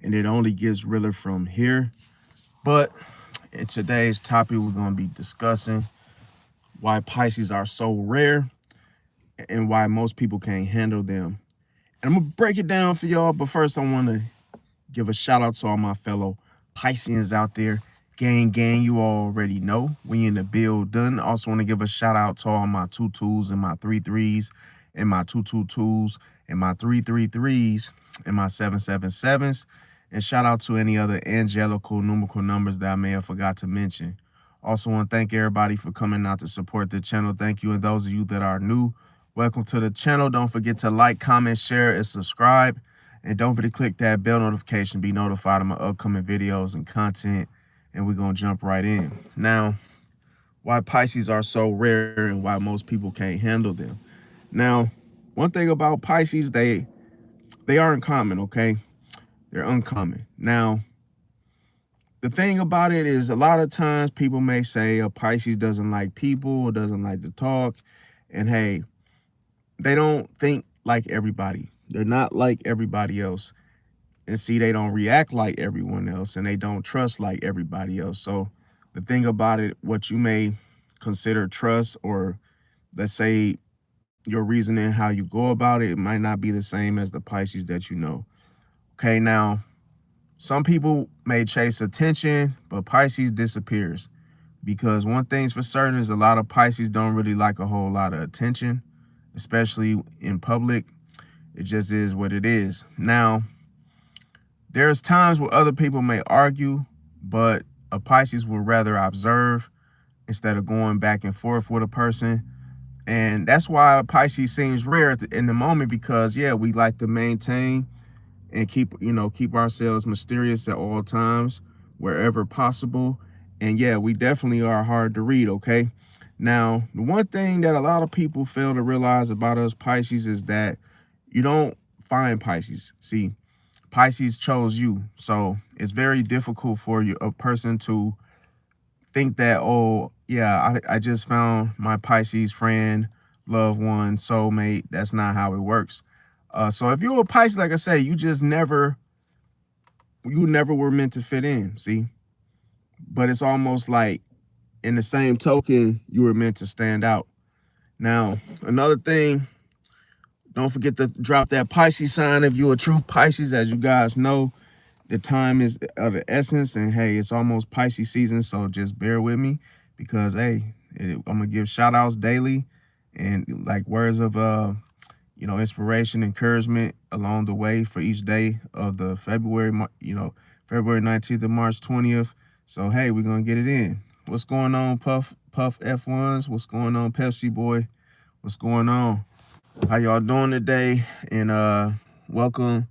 and it only gets realer from here. But in today's topic, we're going to be discussing why Pisces are so rare and why most people can't handle them. And I'm going to break it down for y'all, but first I want to give a shout out to all my fellow Pisceans out there. Gang, you already know. We in the building. Also want to give a shout out to all my 2-2s and my 3-3s and my 2-2-2s and my 3-3-3s and my 7-7-7s. And shout out to any other angelical numerical numbers that I may have forgot to mention. Also want to thank everybody for coming out to support the channel. Thank you. And those of you that are new, welcome to the channel. Don't forget to like, comment, share, and subscribe. And don't forget to click that bell notification, be notified of my upcoming videos and content. And we're going to jump right in. Now, why Pisces are so rare and why most people can't handle them. Now, one thing about Pisces, they are uncommon, okay? They're uncommon. Now, the thing about it is a lot of times people may say a Pisces doesn't like people or doesn't like to talk. And hey, they don't think like everybody. They're not like everybody else. And see, they don't react like everyone else and they don't trust like everybody else. So the thing about it, what you may consider trust or let's say your reasoning, how you go about it, it might not be the same as the Pisces that you know. Okay, now, some people may chase attention, but Pisces disappears. Because one thing's for certain is a lot of Pisces don't really like a whole lot of attention, especially in public. It just is what it is. Now, there's times where other people may argue, but a Pisces would rather observe instead of going back and forth with a person. And that's why Pisces seems rare in the moment because, yeah, we like to maintain and keep ourselves mysterious at all times, wherever possible. And yeah, we definitely are hard to read, okay? Now, the one thing that a lot of people fail to realize about us Pisces is that you don't find Pisces. See, Pisces chose you. So it's very difficult for you, a person to think that, oh, yeah, I just found my Pisces friend, loved one, soulmate. That's not how it works. So if you're a Pisces, like I say, you never were meant to fit in, see? But it's almost like in the same token, you were meant to stand out. Now, another thing, don't forget to drop that Pisces sign if you're a true Pisces. As you guys know, the time is of the essence, and hey, it's almost Pisces season, so just bear with me because hey, I'm gonna give shout outs daily and like words of inspiration, encouragement along the way for each day of the February 19th to March 20th. So hey, we're gonna get it in. What's going on, Puff F1s? What's going on, Pepsi Boy? What's going on? How y'all doing today? And welcome,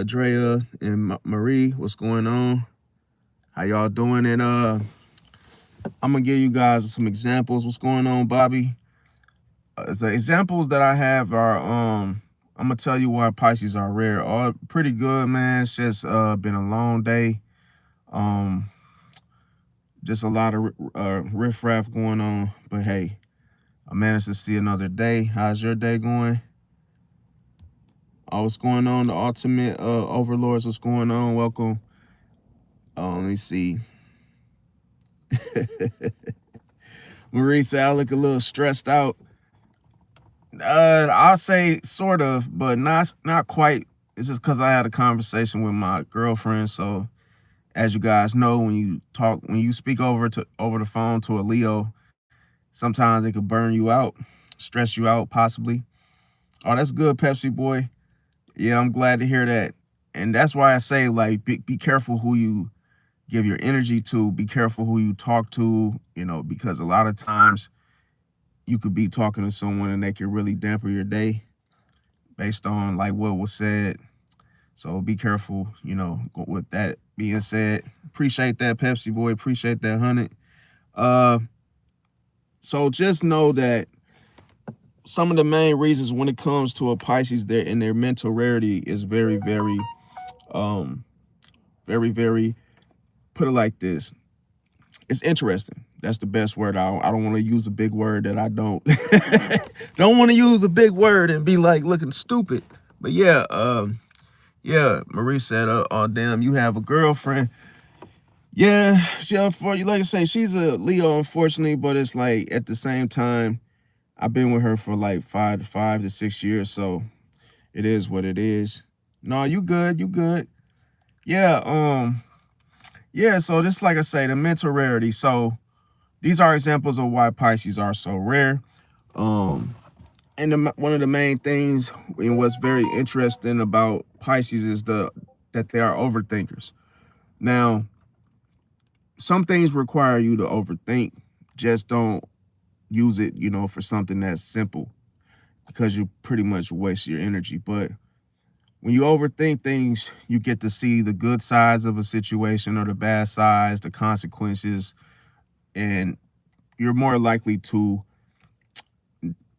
Drea and Marie. What's going on? How y'all doing? And I'm gonna give you guys some examples. What's going on, Bobby? The examples that I have are I'm gonna tell you why Pisces are rare. All pretty good, man. It's just been a long day. Just a lot of riffraff going on, but hey, I managed to see another day. How's your day going? Oh, what's going on? The ultimate overlords, what's going on? Welcome. Let me see. Marie said I look a little stressed out. I'll say sort of, but not quite. It's just because I had a conversation with my girlfriend. So as you guys know, when you speak over the phone to a Leo, sometimes it could burn you out, stress you out, possibly. Oh, that's good, Pepsi Boy. Yeah, I'm glad to hear that. And that's why I say, like, be careful who you give your energy to. Be careful who you talk to, because a lot of times you could be talking to someone and they can really damper your day based on, like, what was said. So be careful, with that being said. Appreciate that, Pepsi Boy. Appreciate that, 100. So just know that some of the main reasons when it comes to a Pisces, their mental rarity is very, very, very, put it like this. It's interesting. That's the best word. I don't want to use a big word that I don't don't want to use a big word and be like looking stupid. But yeah, Yeah, Marie said, oh damn, you have a girlfriend. Yeah, for you, like I say, she's a Leo, unfortunately, but it's like at the same time, I've been with her for like 5 to 6 years, so it is what it is. No, you good, you good. Yeah, yeah, so just like I say, the mental rarity. So these are examples of why Pisces are so rare. Um, and one of the main things and what's very interesting about Pisces is that they are overthinkers. Now, some things require you to overthink. Just don't use it, for something that's simple because you pretty much waste your energy. But when you overthink things, you get to see the good sides of a situation or the bad sides, the consequences, and you're more likely to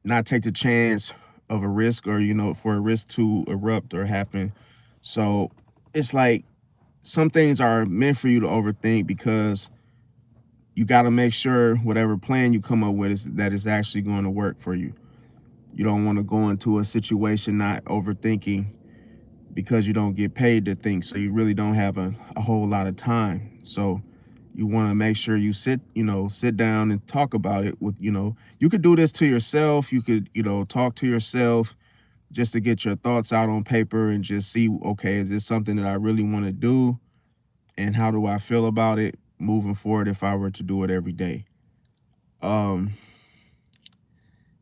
not take the chance of a risk or, for a risk to erupt or happen. So it's like some things are meant for you to overthink because you got to make sure whatever plan you come up with is that is actually going to work for you. You don't want to go into a situation not overthinking because you don't get paid to think. So you really don't have a whole lot of time. So you want to make sure you sit down and talk about it with, you could do this to yourself. You could, talk to yourself just to get your thoughts out on paper and just see, okay, is this something that I really want to do? And how do I feel about it moving forward if I were to do it every day? Um,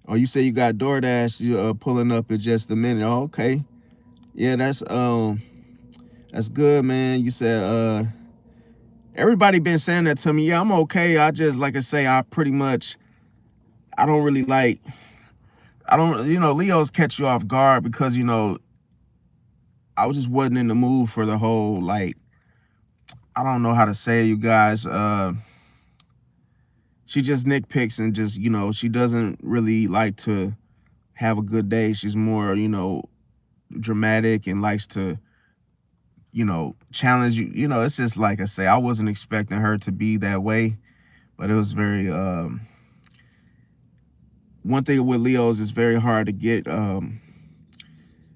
oh, you say you got DoorDash, you pulling up in just a minute. Oh, okay. Yeah, that's good, man. You said everybody been saying that to me. Yeah, I'm okay. I just, like I say, I don't really like, I don't, Leos catch you off guard because, I was just wasn't in the mood for the whole, like, I don't know how to say it, you guys. She just nitpicks and just, she doesn't really like to have a good day. She's more, dramatic and likes to, challenge you. It's just like I say, I wasn't expecting her to be that way, but it was very, one thing with Leos is very hard to get,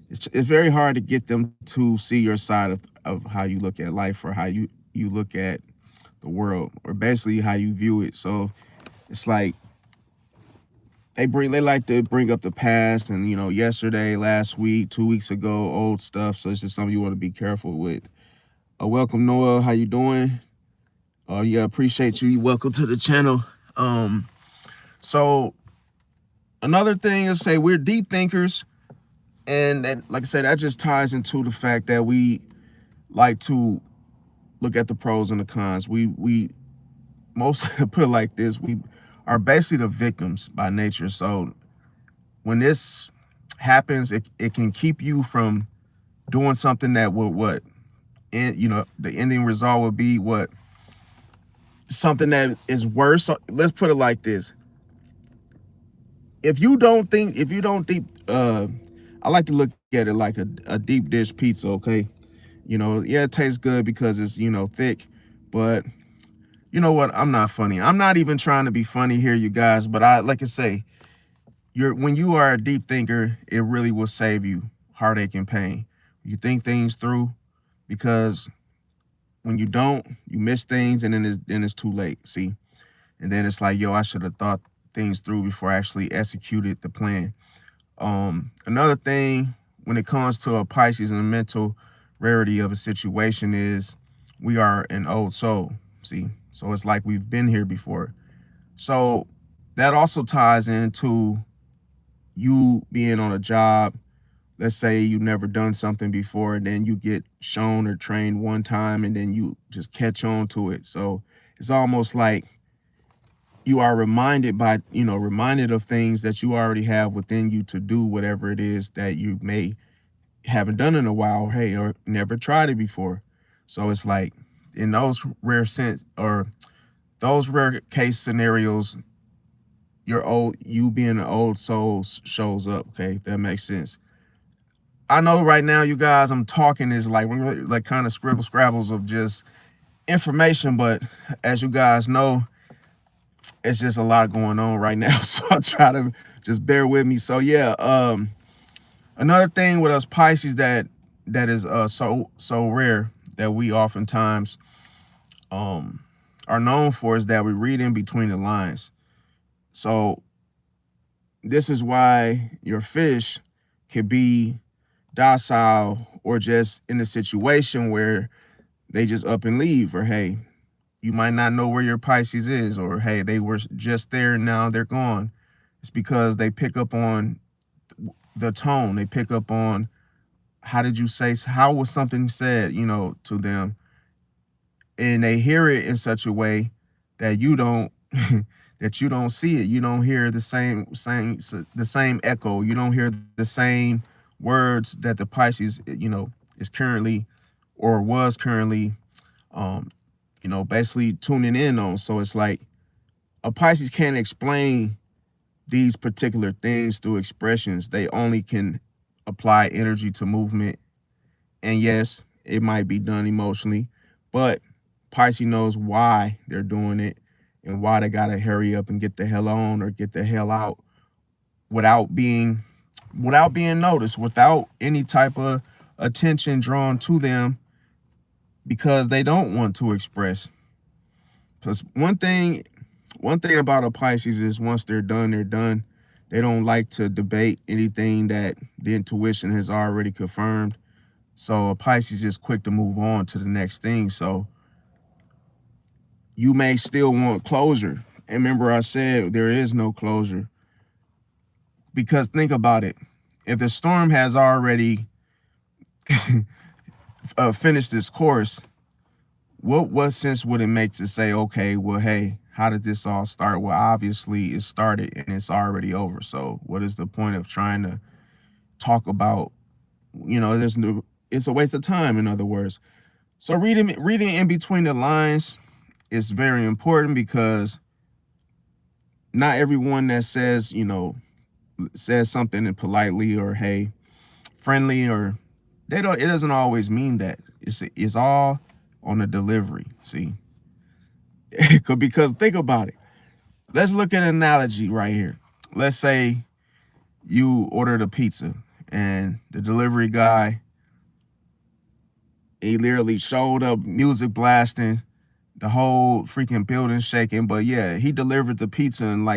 it's very hard to get them to see your side of how you look at life or how you look at the world or basically how you view it. So it's like they like to bring up the past and yesterday, last week, 2 weeks ago, old stuff. So it's just something you want to be careful with. Welcome, Noah. How you doing? Yeah, appreciate you. Welcome to the channel. So another thing is say we're deep thinkers, and like I said, that just ties into the fact that we like to look at the pros and the cons. We most put it like this: we are basically the victims by nature. So when this happens, it can keep you from doing something that will and the ending result would be something that is worse. So let's put it like this: if you don't think, I like to look at it like a deep dish pizza. Okay, yeah, it tastes good because it's thick, but you know what? I'm not funny. I'm not even trying to be funny here, you guys. But I like I say, when you are a deep thinker, it really will save you heartache and pain. You think things through, because when you don't, you miss things, and then it's too late. See, and then it's like, yo, I should have thought things through before I actually executed the plan. Another thing when it comes to a Pisces and the mental rarity of a situation is we are an old soul. See, so it's like we've been here before. So that also ties into you being on a job. Let's say you've never done something before, and then you get shown or trained one time, and then you just catch on to it. So it's almost like you are reminded of things that you already have within you to do whatever it is that you may haven't done in a while, hey, or never tried it before. So it's like in those those rare case scenarios, you being an old soul shows up. Okay, if that makes sense. I know right now, you guys, I'm talking is like kind of scribble scrabbles of just information, but as you guys know, it's just a lot going on right now. So I try to just bear with me. So yeah, another thing with us Pisces that that is so rare that we oftentimes are known for is that we read in between the lines. So this is why your fish could be docile or just in a situation where they just up and leave, or hey, you might not know where your Pisces is, or hey, they were just there and now they're gone. It's because they pick up on the tone. They pick up on how did you say, how was something said, to them, and they hear it in such a way that you don't that you don't see it. You don't hear the same echo. You don't hear the same words that the Pisces, is currently or was currently, basically tuning in on. So it's like a Pisces can't explain these particular things through expressions. They only can apply energy to movement. And yes, it might be done emotionally, but Pisces knows why they're doing it and why they gotta hurry up and get the hell on or get the hell out without being noticed, without any type of attention drawn to them, because they don't want to express. Because one thing about a Pisces is once they're done, they're done. They don't like to debate anything that the intuition has already confirmed. So a Pisces is quick to move on to the next thing. So you may still want closure. And remember, I said there is no closure. Because think about it. If the storm has already finished its course, what sense would it make to say, okay, well, hey, how did this all start? Well, obviously it started and it's already over. So what is the point of trying to talk about, it's a waste of time, in other words. So reading in between the lines is very important, because not everyone that says, says something politely or hey, friendly, or it doesn't always mean that. It's all on the delivery, see? Because think about it. Let's look at an analogy right here. Let's say you ordered a pizza and the delivery guy, he literally showed up, music blasting, the whole freaking building shaking. But yeah, he delivered the pizza and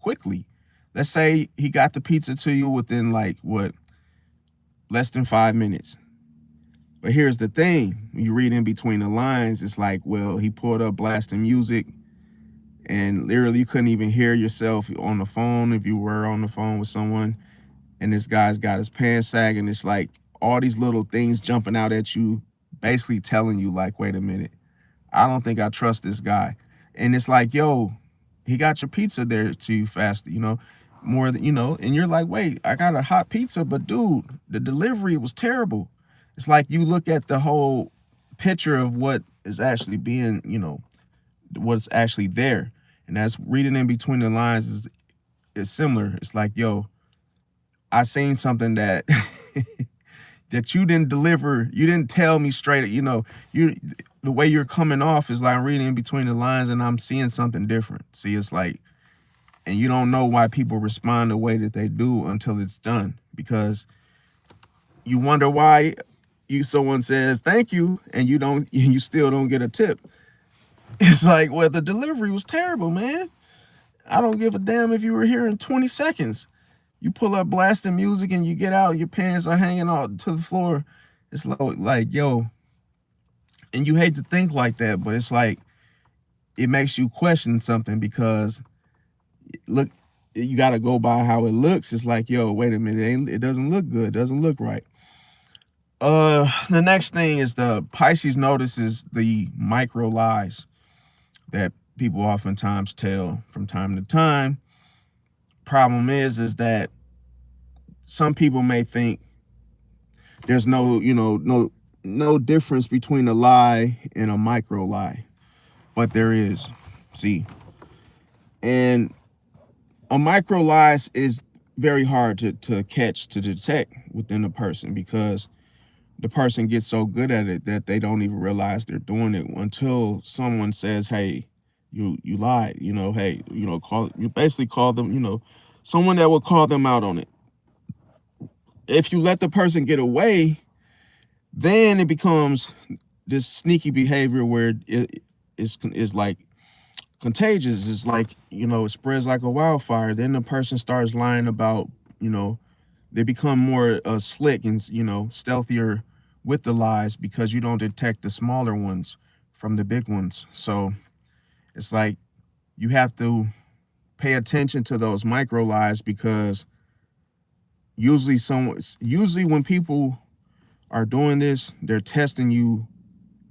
quickly. Let's say he got the pizza to you within less than 5 minutes. But here's the thing, when you read in between the lines, it's like, well, he pulled up blasting music and literally you couldn't even hear yourself on the phone if you were on the phone with someone. And this guy's got his pants sagging. It's like all these little things jumping out at you, basically telling you like, wait a minute, I don't think I trust this guy. And it's like, yo, he got your pizza there to you faster, more than, and you're like, wait, I got a hot pizza, but dude, the delivery was terrible. It's like you look at the whole picture of what is actually being, what's actually there. And that's reading in between the lines is similar. It's like, yo, I seen something that that you didn't deliver, you didn't tell me straight, the way you're coming off is like reading in between the lines and I'm seeing something different. See, it's like, and you don't know why people respond the way that they do until it's done, because you wonder why someone says thank you and you still don't get a tip. It's like, well, the delivery was terrible, man. I don't give a damn if you were here in 20 seconds. You pull up blasting music and you get out, your pants are hanging out to the floor. It's like, yo, and you hate to think like that, but it's like, it makes you question something, because look, you got to go by how it looks. It's like, yo, wait a minute, it doesn't look good, it doesn't look right. The next thing is the Pisces notices the micro lies that people oftentimes tell from time to time. Problem is that some people may think there's no difference between a lie and a micro lie, but there is. See, and a micro lie is very hard to catch, to detect within a person, because the person gets so good at it that they don't even realize they're doing it until someone says, hey, you lied, hey, you basically call them, someone that will call them out on it. If you let the person get away, Then it becomes this sneaky behavior where it is like contagious. It's like, it spreads like a wildfire. Then the person starts lying about, they become more slick and, stealthier with the lies because you don't detect the smaller ones from the big ones. So it's like you have to pay attention to those micro lies, because usually when people are doing this, they're testing you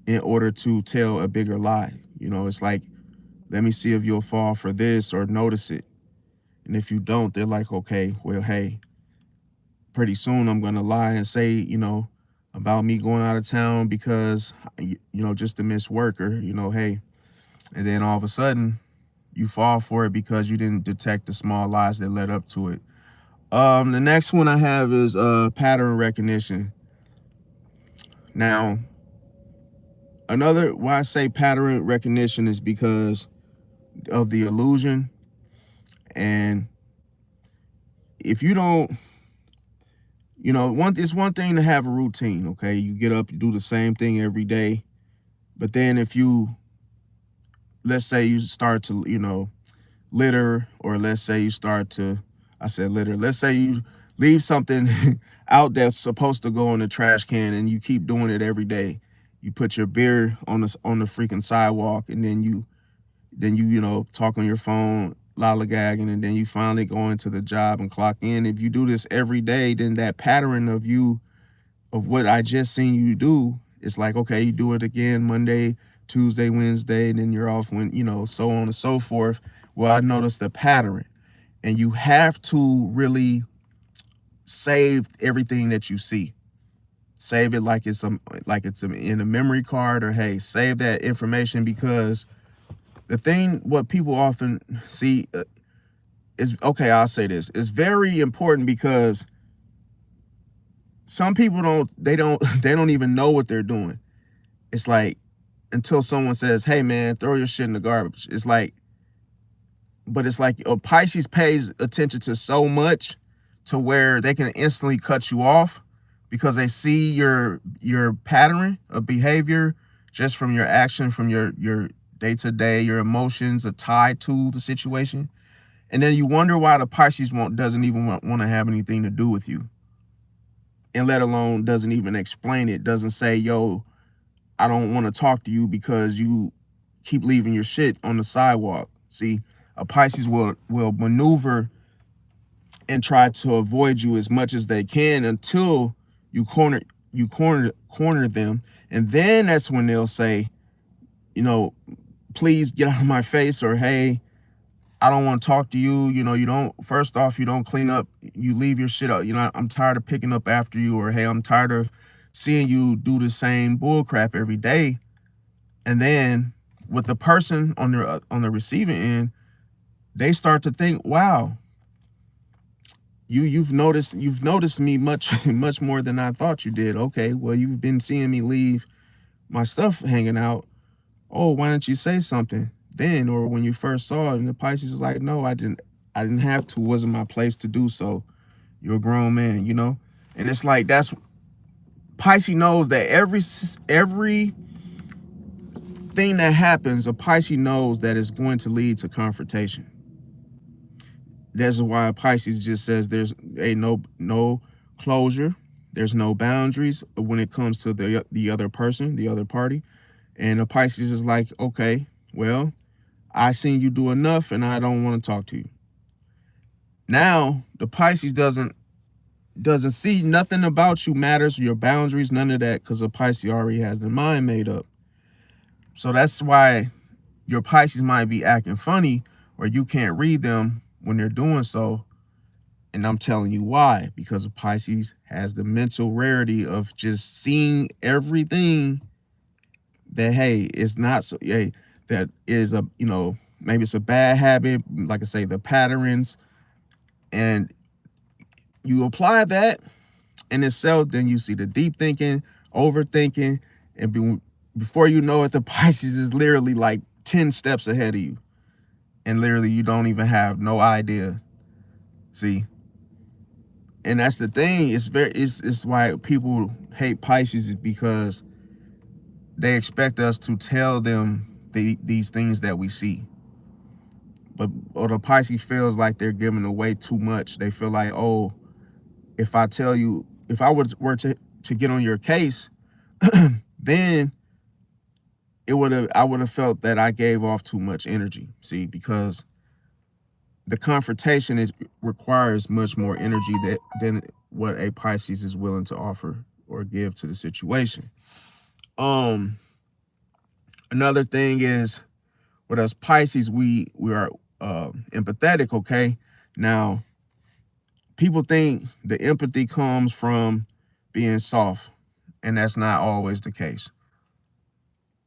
in order to tell a bigger lie. It's like, let me see if you'll fall for this or notice it. And if you don't, they're like, okay, well, hey, pretty soon I'm going to lie and say, about me going out of town because, just to miss work, or, hey, and then all of a sudden you fall for it because you didn't detect the small lies that led up to it. The next one I have is pattern recognition. Now, why I say pattern recognition is because of the illusion. And if you don't, it's one thing to have a routine, okay? You get up, you do the same thing every day. But then if you, let's say you start to, litter, or let's say you start to, I said litter, let's say you leave something out that's supposed to go in the trash can, and you keep doing it every day. You put your beer on the freaking sidewalk, and then you talk on your phone, lollygagging, and then you finally go into the job and clock in. If you do this every day, then that pattern of what I just seen you do, it's like, okay, you do it again Monday, Tuesday, Wednesday, and then you're off when, so on and so forth. Well, I noticed the pattern, and you have to really save everything that you see. Save it like it's in a memory card, or hey, save that information, because what people often see is, okay, I'll say this, it's very important, because some people they don't even know what they're doing. It's like, until someone says, hey man, throw your shit in the garbage. It's like Pisces pays attention to so much to where they can instantly cut you off, because they see your pattern of behavior just from your action, from your day-to-day, your emotions are tied to the situation. And then you wonder why the Pisces doesn't even want to have anything to do with you, and let alone doesn't even explain it, doesn't say, yo, I don't want to talk to you because you keep leaving your shit on the sidewalk. See, a Pisces will maneuver and try to avoid you as much as they can until you corner them. And then that's when they'll say, please get out of my face, or hey, I don't want to talk to you. First off, you don't clean up, you leave your shit up. I'm tired of picking up after you, or hey, I'm tired of seeing you do the same bull crap every day. And then with the person on the receiving end, they start to think, wow, you've noticed me much more than I thought you did. Okay, well, you've been seeing me leave my stuff hanging out. Oh, why didn't you say something then, or when you first saw it? And the Pisces is like, no, I didn't have to. It wasn't my place to do so. You're a grown man, And it's like, that's Pisces knows that every thing that happens, a Pisces knows that it's going to lead to confrontation. That's why Pisces just says there's no closure, there's no boundaries when it comes to the other person, the other party. And a Pisces is like, okay, well, I seen you do enough, and I don't want to talk to you. Now the Pisces doesn't see nothing about you matters, your boundaries, none of that, because a Pisces already has their mind made up. So that's why your Pisces might be acting funny, or you can't read them when they're doing so. And I'm telling you why, because Pisces has the mental rarity of just seeing everything that, hey, it's not so, hey, that is maybe it's a bad habit, like I say, the patterns, and you apply that in itself, then you see the deep thinking, overthinking, and before you know it, the Pisces is literally like 10 steps ahead of you, and literally you don't even have no idea. See, And that's the thing. It's why people hate Pisces, is because they expect us to tell them these things that we see. But or the Pisces feels like they're giving away too much. They feel like, oh, if I tell you, if I were to get on your case, then I would have felt that I gave off too much energy. See, because the confrontation requires much more energy than what a Pisces is willing to offer or give to the situation. Another thing is, with us Pisces, we are empathetic. Okay, now people think the empathy comes from being soft, and that's not always the case.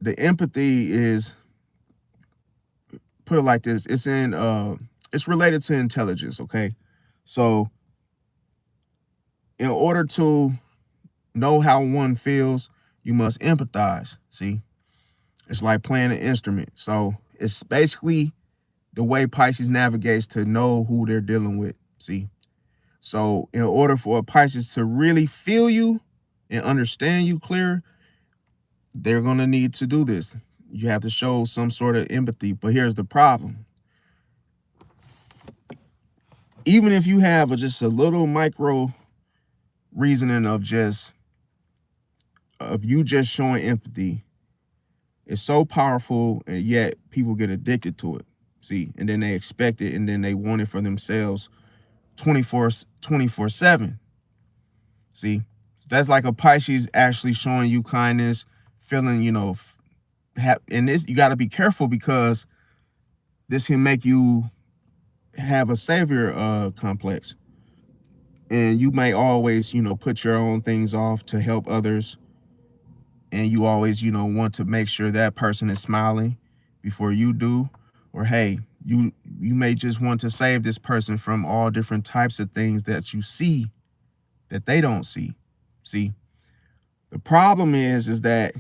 The empathy is, put it like this, it's related to intelligence. Okay, so in order to know how one feels, you must empathize. See, it's like playing an instrument. So it's basically the way Pisces navigates to know who they're dealing with. See, so in order for a Pisces to really feel you and understand you clear, they're going to need to do this. You have to show some sort of empathy. But here's the problem. Even if you have just a little micro reasoning of you just showing empathy, it's so powerful, and yet people get addicted to it. See, and then they expect it, and then they want it for themselves 24/7. See, that's like a Pisces actually showing you kindness, feeling, and this, you got to be careful, because this can make you have a savior complex, and you may always, put your own things off to help others, and you always, want to make sure that person is smiling before you do, or hey, you may just want to save this person from all different types of things that you see that they don't see. See, the problem is that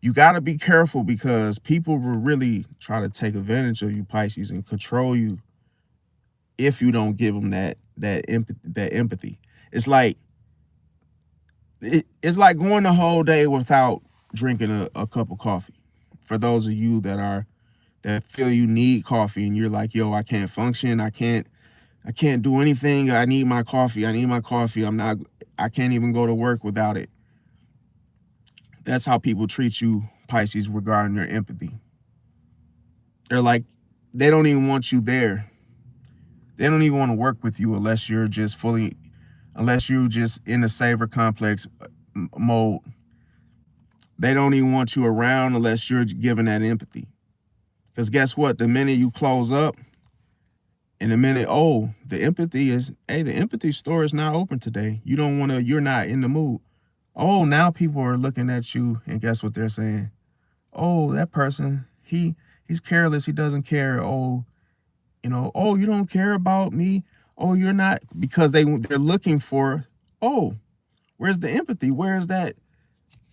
you got to be careful, because people will really try to take advantage of you, Pisces, and control you if you don't give them that empathy. It's like going the whole day without drinking a cup of coffee. For those of you that feel you need coffee, and you're like, yo, I can't function, I can't do anything, I need my coffee, I can't even go to work without it. That's how people treat you, Pisces, regarding their empathy. They're like, they don't even want you there. They don't even want to work with you unless you're just in a saver complex mode. They don't even want you around unless you're giving that empathy. Because guess what? The minute you close up, and the minute, the empathy store is not open today. You're not in the mood. Oh, now people are looking at you, and guess what they're saying? Oh, that person, he's careless, he doesn't care. Oh, you don't care about me. Oh, you're not, because they're looking for, where's the empathy? Where's that,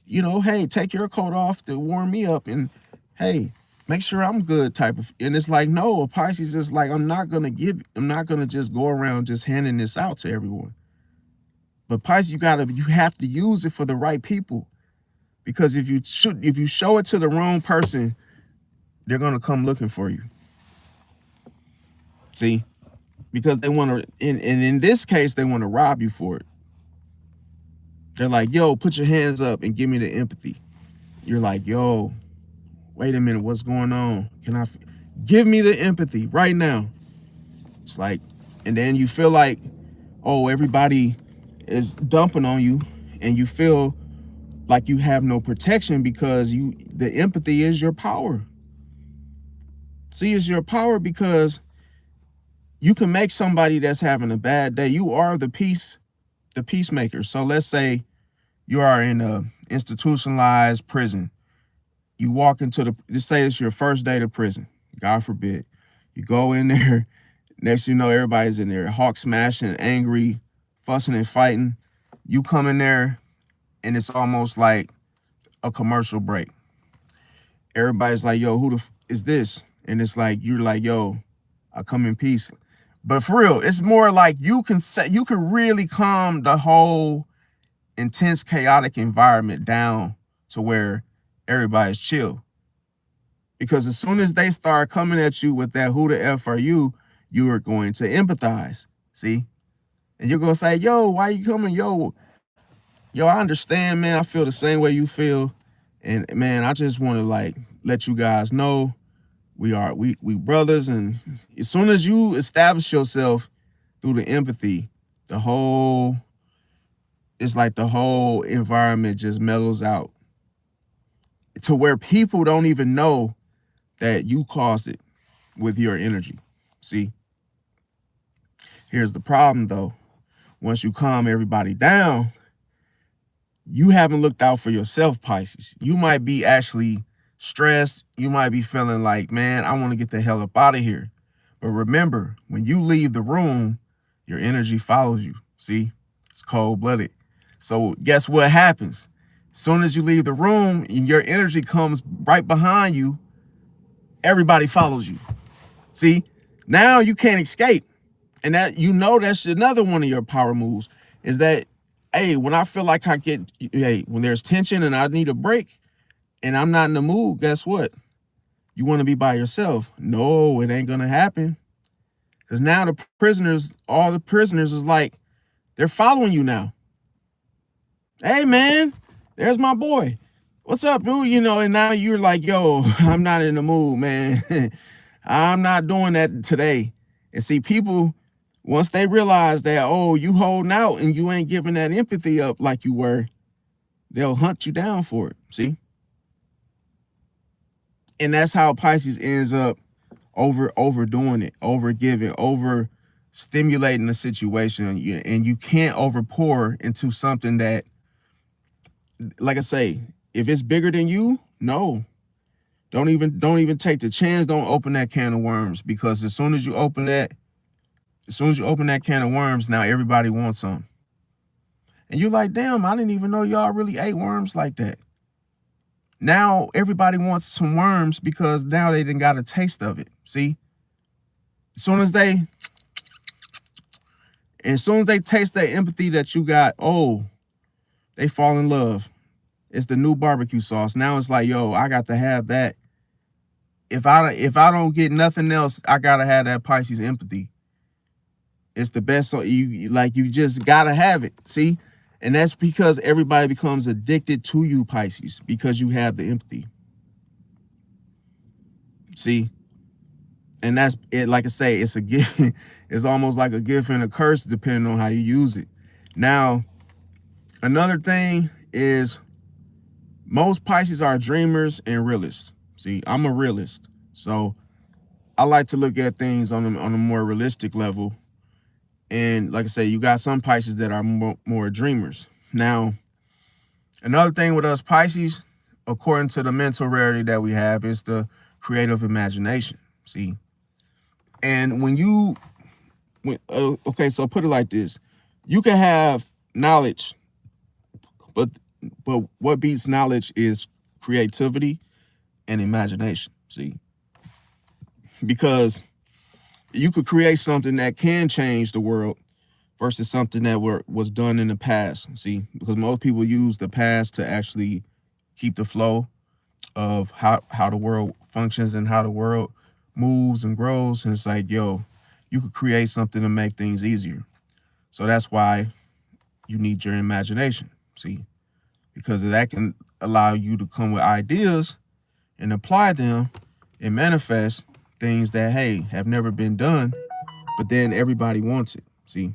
hey, take your coat off to warm me up, and hey, make sure I'm good type of. And it's like, no, a Pisces is like, I'm not gonna just go around just handing this out to everyone. But Pisces, you have to use it for the right people, because if you show it to the wrong person, they're gonna come looking for you. See, because they want to, and in this case, they want to rob you for it. They're like, yo, put your hands up and give me the empathy. You're like, yo, wait a minute, what's going on? Give me the empathy right now? It's like, and then you feel like, everybody is dumping on you, and you feel like you have no protection, because the empathy is your power. See, it's your power, because you can make somebody that's having a bad day. You are the peacemaker. So let's say you are in a institutionalized prison. You walk into just say it's your first day to prison, God forbid. You go in there, next you know, everybody's in there, hawk smashing, angry, fussing and fighting. You come in there, and it's almost like a commercial break. Everybody's like, yo, who is this? And it's like, you're like, yo, I come in peace. But for real, it's more like you can really calm the whole intense, chaotic environment down to where everybody's chill. Because as soon as they start coming at you with that who the F are you are going to empathize. See? And you're gonna say, yo, why you coming? Yo, I understand, man. I feel the same way you feel. And man, I just want to like let you guys know we brothers. And as soon as you establish yourself through the empathy, it's like the whole environment just mellows out to where people don't even know that you caused it with your energy. See, here's the problem though. Once you calm everybody down, you haven't looked out for yourself, Pisces. You might be actually stressed. You might be feeling like, man, I want to get the hell up out of here. But remember, when you leave the room, your energy follows you. See, it's cold-blooded. So guess what happens? As soon as you leave the room and your energy comes right behind you, everybody follows you. See, now you can't escape. And that, that's another one of your power moves is that, hey, when I feel like when there's tension and I need a break and I'm not in the mood, guess what? You want to be by yourself. No, it ain't going to happen. Because now all the prisoners is like, they're following you now. Hey, man, there's my boy. What's up, dude? And now you're like, yo, I'm not in the mood, man. I'm not doing that today. And see, people, once they realize that, oh, you holding out and you ain't giving that empathy up like you were, they'll hunt you down for it. See? And that's how Pisces ends up overdoing it, overgiving, over stimulating the situation. And you can't overpour into something that, like I say, if it's bigger than you, no. Don't even take the chance. Don't open that can of worms, because as soon as you open that can of worms, now everybody wants some. And you're like, damn, I didn't even know y'all really ate worms like that. Now everybody wants some worms because now they didn't got a taste of it. See? As soon as they taste that empathy that you got, oh, they fall in love. It's the new barbecue sauce. Now it's like, yo, I got to have that. If I don't get nothing else, I gotta have that Pisces empathy. It's the best. So you just gotta have it. See? And that's because everybody becomes addicted to you, Pisces, because you have the empathy. See? And that's it. Like I say, it's a gift. It's almost like a gift and a curse, depending on how you use it. Now, another thing is most Pisces are dreamers and realists. See, I'm a realist. So I like to look at things on a more realistic level. And like I say, you got some Pisces that are more dreamers. Now, another thing with us Pisces, according to the mental rarity that we have, is the creative imagination. See? And okay, so put it like this. You can have knowledge, but what beats knowledge is creativity and imagination. See? Because you could create something that can change the world versus something that was done in the past. See, because most people use the past to actually keep the flow of how the world functions and how the world moves and grows. And it's like, yo, you could create something to make things easier. So that's why you need your imagination. See, because that can allow you to come with ideas and apply them and manifest things that, hey, have never been done, but then everybody wants it. See,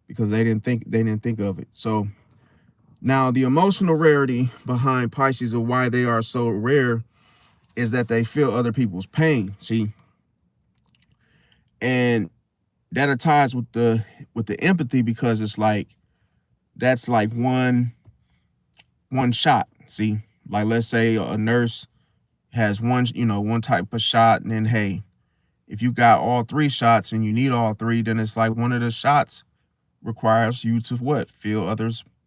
because they didn't think of it. So now the emotional rarity behind Pisces, or why they are so rare, is that they feel other people's pain. See, and that ties with the empathy, because it's like that's like one shot. See, like let's say a nurse has one type of shot, and then hey, if you got all 3 shots and you need all 3, then it's like one of the shots requires you to what? Feel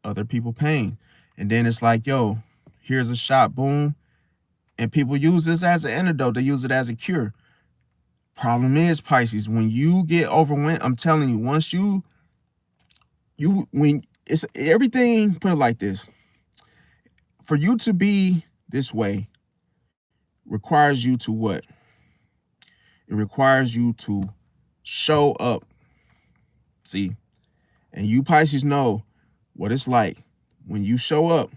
other people pain. And then it's like, yo, here's a shot, boom. And people use this as an antidote. They use it as a cure. Problem is, Pisces, when you get overwhelmed, I'm telling you, once when it's everything, put it like this, for you to be this way requires you to what? It requires you to show up. See, and you Pisces know what it's like when you show up.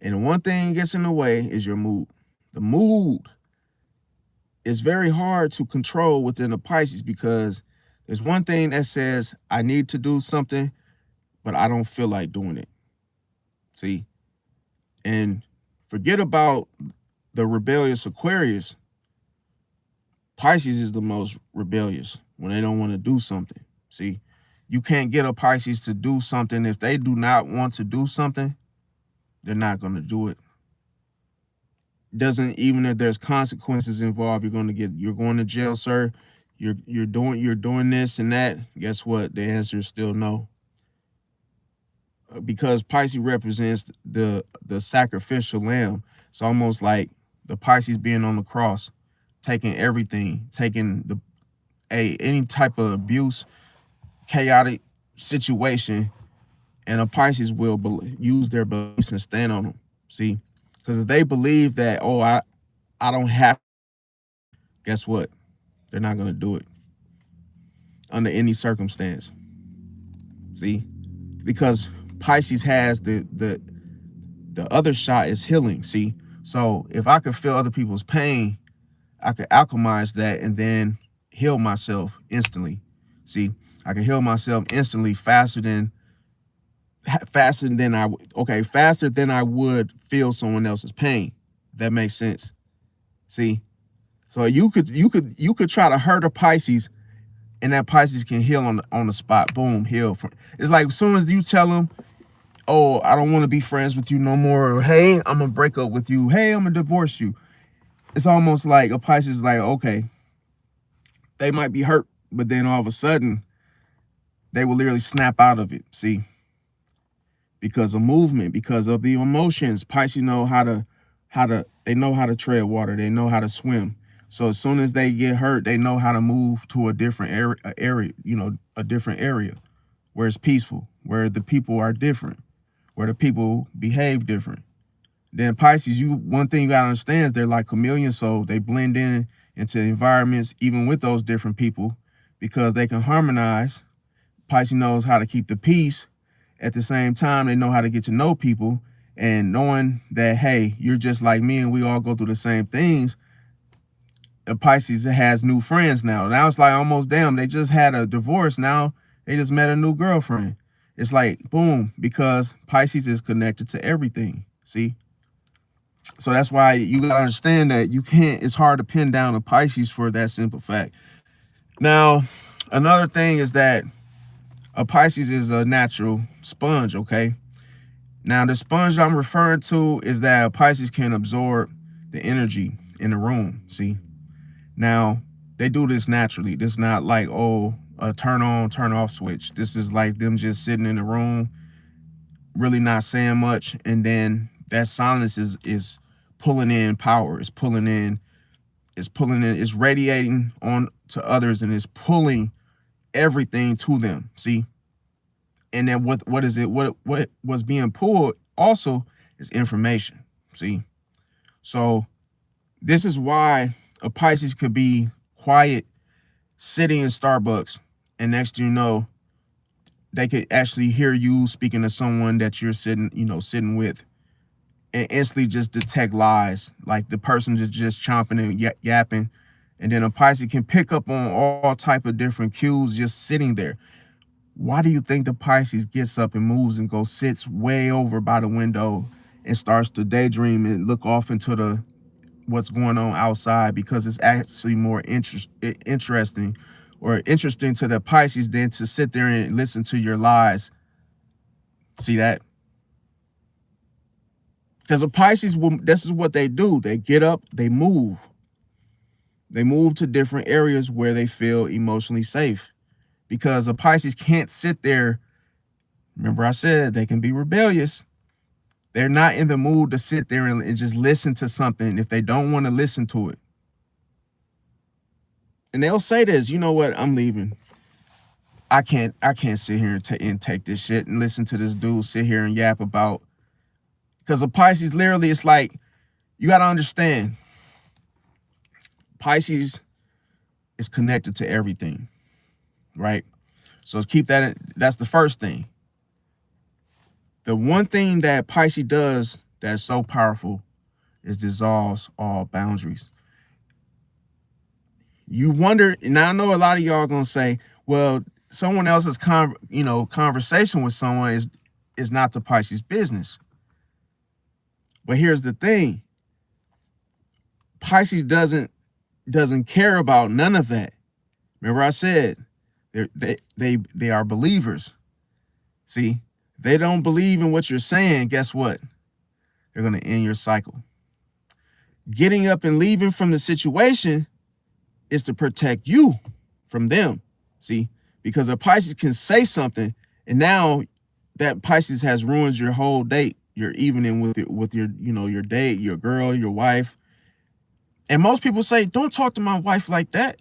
And one thing gets in the way is your mood. The mood is very hard to control within the Pisces because there's one thing that says, I need to do something, but I don't feel like doing it. See, and forget about the rebellious Aquarius. Pisces is the most rebellious when they don't want to do something. See, you can't get a Pisces to do something. If they do not want to do something, they're not going to do it. Doesn't, even if there's consequences involved, you're going to jail, sir. You're doing this and that. Guess what? The answer is still no. Because Pisces represents the sacrificial lamb. It's almost like the Pisces being on the cross, taking everything, taking any type of abuse, chaotic situation, and a Pisces will use their beliefs and stand on them. See, because if they believe that, oh, I don't have, guess what? They're not going to do it under any circumstance. See, because Pisces has the other shot is healing. See, so if I could feel other people's pain, I could alchemize that and then heal myself instantly. See, I can heal myself instantly faster than faster than I would feel someone else's pain. That makes sense. See, so you could try to hurt a Pisces, and that Pisces can heal on the spot. Boom, heal. It's like as soon as you tell them, oh, I don't want to be friends with you no more, or hey, I'm gonna break up with you, hey, I'm gonna divorce you. It's almost like a Pisces is like, okay, they might be hurt, but then all of a sudden they will literally snap out of it. See, because of movement, because of the emotions. Pisces know how to they know how to tread water, they know how to swim. So as soon as they get hurt, they know how to move to a different area, a different area where it's peaceful, where the people are different, where the people behave different. Then Pisces, one thing you gotta understand is they're like chameleons, so they blend in into environments, even with those different people, because they can harmonize. Pisces knows how to keep the peace. At the same time, they know how to get to know people, and knowing that, hey, you're just like me and we all go through the same things. The Pisces has new friends now. Now it's like almost damn, they just had a divorce. Now they just met a new girlfriend. It's like, boom, because Pisces is connected to everything. See? So that's why you got to understand that it's hard to pin down a Pisces for that simple fact. Now, another thing is that a Pisces is a natural sponge, okay? Now, the sponge I'm referring to is that a Pisces can absorb the energy in the room, see? Now, they do this naturally. This is not like, oh, a turn on, turn off switch. This is like them just sitting in the room, really not saying much, and then that silence is pulling in power. It's radiating on to others, and it's pulling everything to them. See? And then what is it? What was being pulled also is information. See? So this is why a Pisces could be quiet, sitting in Starbucks, and next thing you know, they could actually hear you speaking to someone that you're sitting with, and instantly just detect lies. Like the person is just chomping and yapping. And then a Pisces can pick up on all type of different cues just sitting there. Why do you think the Pisces gets up and moves and goes sits way over by the window and starts to daydream and look off into what's going on outside? Because it's actually more interesting to the Pisces than to sit there and listen to your lies. See that? Because a Pisces this is what they do. They get up, they move. They move to different areas where they feel emotionally safe. Because a Pisces can't sit there. Remember I said they can be rebellious. They're not in the mood to sit there and just listen to something if they don't want to listen to it. And they'll say this, you know what, I'm leaving. I can't sit here and take this shit and listen to this dude sit here and yap about, because a Pisces, literally, it's like, you got to understand, Pisces is connected to everything, right? So keep that in, that's the first thing. The one thing that Pisces does that's so powerful is dissolves all boundaries. You wonder, and I know a lot of y'all gonna say, well, someone else's conversation with someone is not the Pisces business. But here's the thing. Pisces doesn't care about none of that. Remember I said they are believers. See, they don't believe in what you're saying. Guess what? They're going to end your cycle. Getting up and leaving from the situation is to protect you from them. See, because a Pisces can say something, and now that Pisces has ruined your whole date. You're evening with your your date, your girl, your wife. And most people say, don't talk to my wife like that.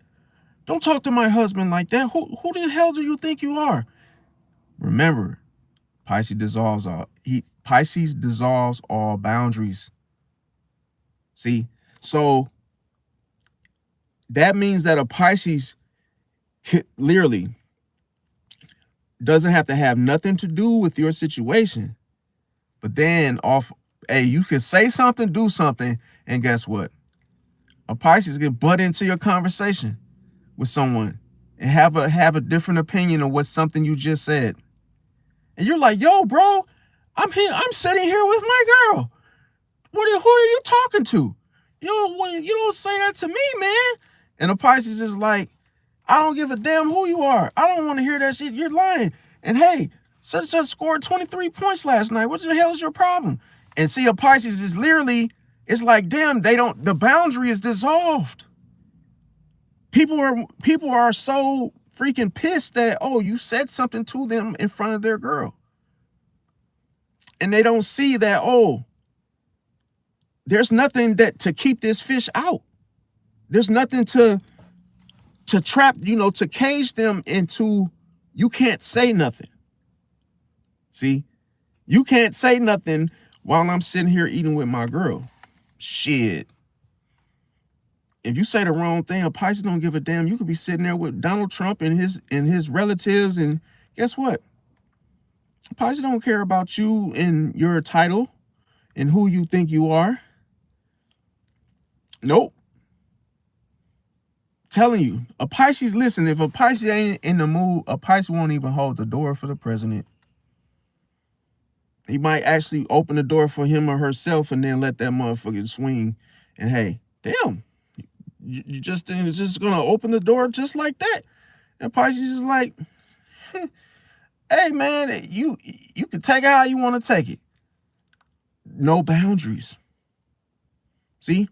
Don't talk to my husband like that. Who the hell do you think you are? Remember, Pisces dissolves all boundaries. See, so that means that a Pisces literally doesn't have to have nothing to do with your situation. But then you can say something, do something, and guess what? A Pisces can butt into your conversation with someone and have a different opinion of what something you just said. And you're like, yo, bro, I'm sitting here with my girl. Who are you talking to? You don't say that to me, man. And a Pisces is like, I don't give a damn who you are. I don't want to hear that shit. You're lying. And hey, such and such scored 23 points last night. What the hell is your problem? And see, a Pisces is literally, it's like, damn, the boundary is dissolved. People are so freaking pissed that, oh, you said something to them in front of their girl. And they don't see that, oh, there's nothing to keep this fish out. There's nothing to trap, to cage them into, you can't say nothing. See, you can't say nothing while I'm sitting here eating with my girl. Shit. If you say the wrong thing, a Pisces don't give a damn. You could be sitting there with Donald Trump and his relatives, and guess what? Pisces don't care about you and your title and who you think you are. Nope. Telling you, a Pisces, listen, if a Pisces ain't in the mood, a Pisces won't even hold the door for the president. He might actually open the door for him or herself and then let that motherfucker swing. And hey, damn, you just gonna open the door just like that. And Pisces is like, hey man, you can take it how you want to take it. No boundaries. See?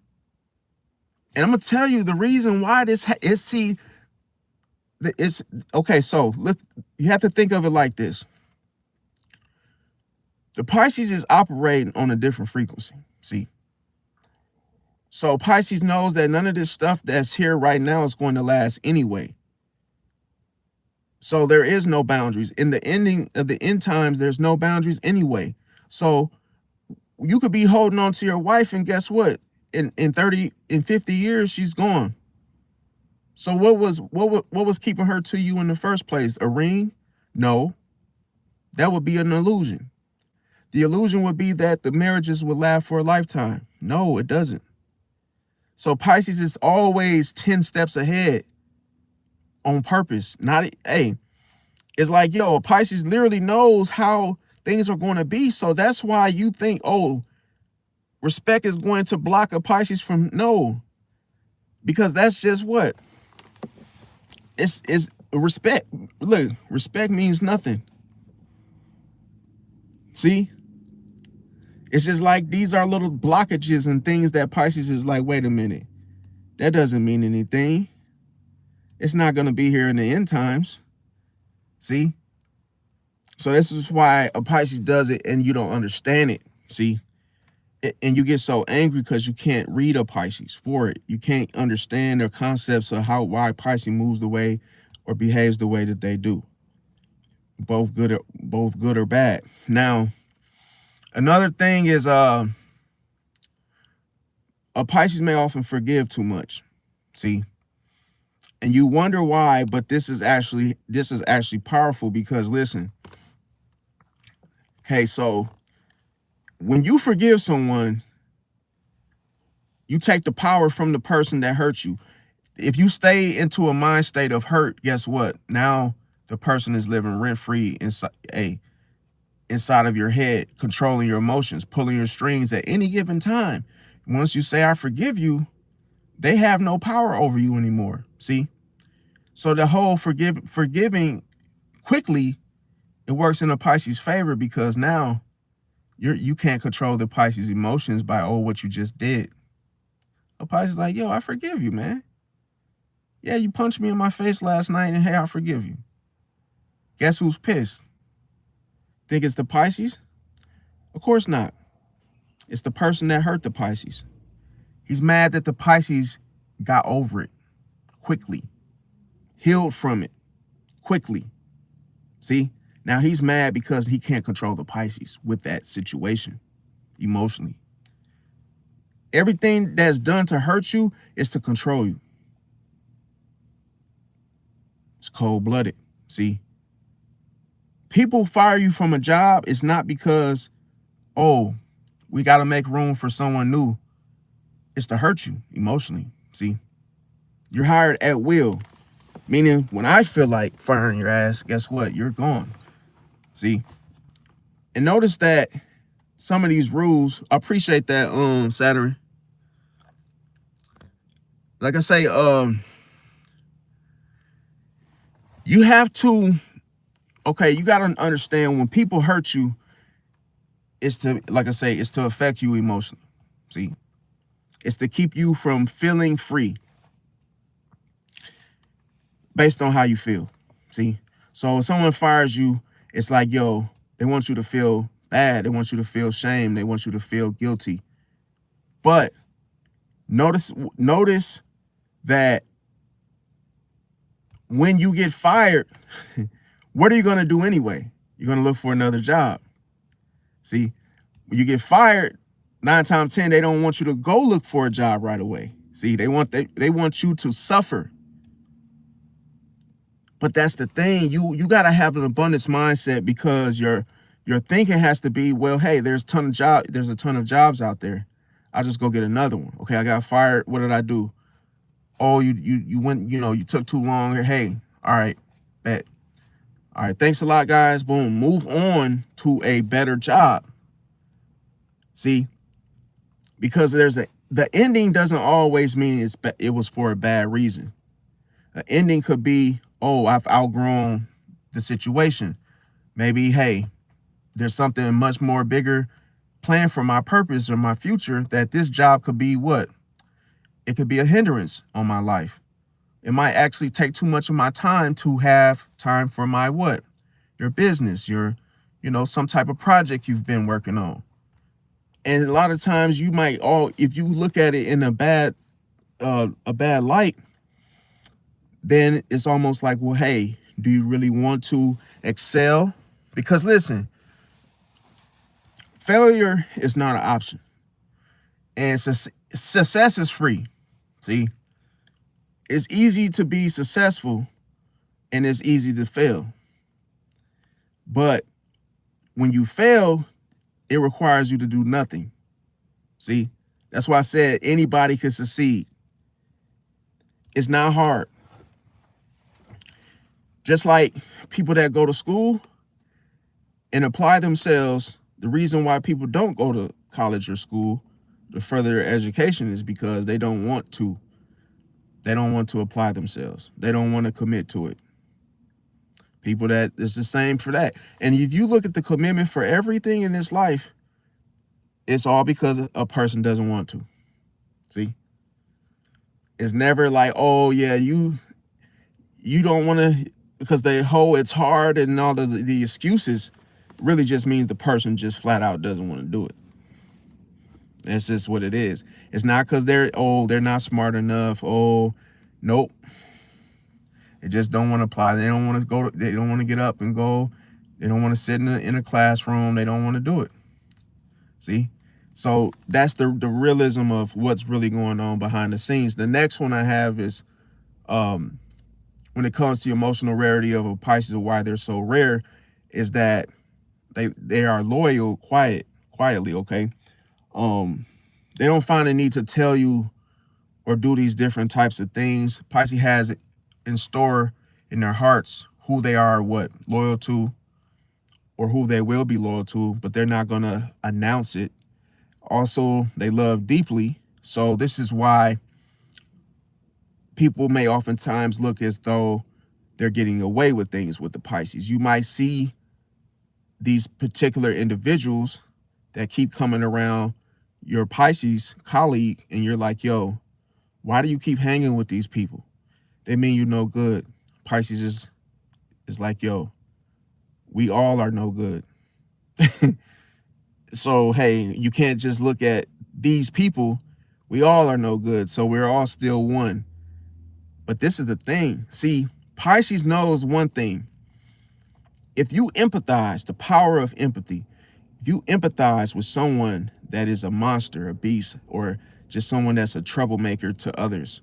And I'm gonna tell you the reason why this is, it's okay. So look, you have to think of it like this. The Pisces is operating on a different frequency. See? So Pisces knows that none of this stuff that's here right now is going to last anyway. So there is no boundaries. In the ending of the end times, there's no boundaries anyway. So you could be holding on to your wife, and guess what? In 50 years, she's gone. So what was keeping her to you in the first place? A ring? No. That would be an illusion. The illusion would be that the marriages would last for a lifetime. No, it doesn't. So Pisces is always 10 steps ahead on purpose. It's like, yo, Pisces literally knows how things are going to be. So that's why you think, oh, respect is going to block a Pisces from, no. Because that's just what? It's respect. Look, respect means nothing. See? It's just like these are little blockages and things that Pisces is like, wait a minute. That doesn't mean anything. It's not going to be here in the end times. See? So this is why a Pisces does it and you don't understand it. See? And you get so angry because you can't read a Pisces for it. You can't understand their concepts of why Pisces moves the way or behaves the way that they do. Both good or bad. Now, another thing is a Pisces may often forgive too much. See? And you wonder why, but this is actually powerful because listen. Okay, so when you forgive someone, you take the power from the person that hurt you. If you stay into a mind state of hurt, guess what? Now the person is living rent-free inside of your head, controlling your emotions, pulling your strings at any given time. Once you say, I forgive you, they have no power over you anymore. See? So the whole forgiving quickly, it works in a Pisces favor because now you can't control the Pisces emotions by, oh, what you just did. A Pisces is like, yo, I forgive you, man. Yeah, you punched me in my face last night and hey, I forgive you. Guess who's pissed? Think it's the Pisces? Of course not. It's the person that hurt the Pisces. He's mad that the Pisces got over it quickly, healed from it quickly. See? Now he's mad because he can't control the Pisces with that situation emotionally. Everything that's done to hurt you is to control you. It's cold-blooded. See? People fire you from a job. It's not because, oh, we got to make room for someone new. It's to hurt you emotionally. See? You're hired at will. Meaning when I feel like firing your ass, guess what? You're gone. See? And notice that some of these rules, I appreciate that, Saturn. Like I say, you have to, okay, you got to understand when people hurt you, it's to, like I say, it's to affect you emotionally. See? It's to keep you from feeling free based on how you feel. See? So if someone fires you, it's like, yo, they want you to feel bad. They want you to feel shame. They want you to feel guilty. But notice that when you get fired, what are you going to do anyway? You're going to look for another job. See, when you get fired, 9 times 10, they don't want you to go look for a job right away. See, they want you to suffer. But that's the thing. You got to have an abundance mindset because your thinking has to be, well, hey, there's a ton of jobs out there. I'll just go get another one. Okay, I got fired. What did I do? Oh, you went, you took too long. Hey, all right, bet. All right, thanks a lot, guys. Boom, move on to a better job. See, because the ending doesn't always mean it was for a bad reason. An ending could be, oh, I've outgrown the situation. Maybe, hey, there's something much more bigger planned for my purpose or my future that this job could be what? It could be a hindrance on my life. It might actually take too much of my time to have time for my what? Your business, your, some type of project you've been working on. And a lot of times you might if you look at it in a bad light, then it's almost like, well, hey, do you really want to excel? Because listen, failure is not an option. And success is free. See, it's easy to be successful and it's easy to fail. But when you fail, it requires you to do nothing. See, that's why I said anybody can succeed. It's not hard. Just like people that go to school and apply themselves, the reason why people don't go to college or school to further their education is because they don't want to. They don't want to apply themselves. They don't want to commit to it. People that it's the same for that. And if you look at the commitment for everything in this life, it's all because a person doesn't want to. See? It's never like, oh yeah, you don't want to, because it's hard and all the excuses really just means the person just flat out doesn't want to do it. That's just what it is. It's not because they're not smart enough. Oh, nope. They just don't want to apply. They don't want to go. They don't want to get up and go. They don't want to sit in a classroom. They don't want to do it. See? So that's the realism of what's really going on behind the scenes. The next one I have is when it comes to emotional rarity of a Pisces or why they're so rare, is that they are loyal quietly, okay? They don't find a need to tell you or do these different types of things. Pisces has in store in their hearts who they are, what loyal to, or who they will be loyal to, but they're not going to announce it. Also, they love deeply. So this is why people may oftentimes look as though they're getting away with things with the Pisces. You might see these particular individuals that keep coming around your Pisces colleague, and you're like, yo, why do you keep hanging with these people? They mean you no good. Pisces is like, yo, we all are no good. So, hey, you can't just look at these people. We all are no good. So we're all still one. But this is the thing. See, Pisces knows one thing. If you empathize, the power of empathy, if you empathize with someone that is a monster, a beast, or just someone that's a troublemaker to others,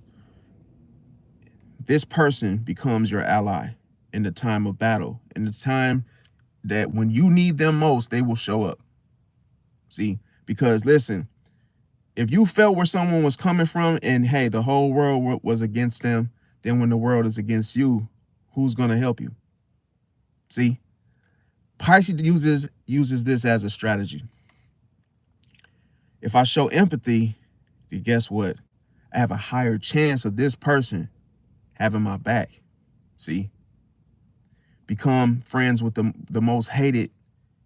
this person becomes your ally in the time of battle, in the time that when you need them most, they will show up. See, because listen, if you felt where someone was coming from and hey, the whole world was against them, then when the world is against you, who's going to help you? See, Pisces uses this as a strategy. If I show empathy, then guess what? I have a higher chance of this person having my back. See, become friends with the most hated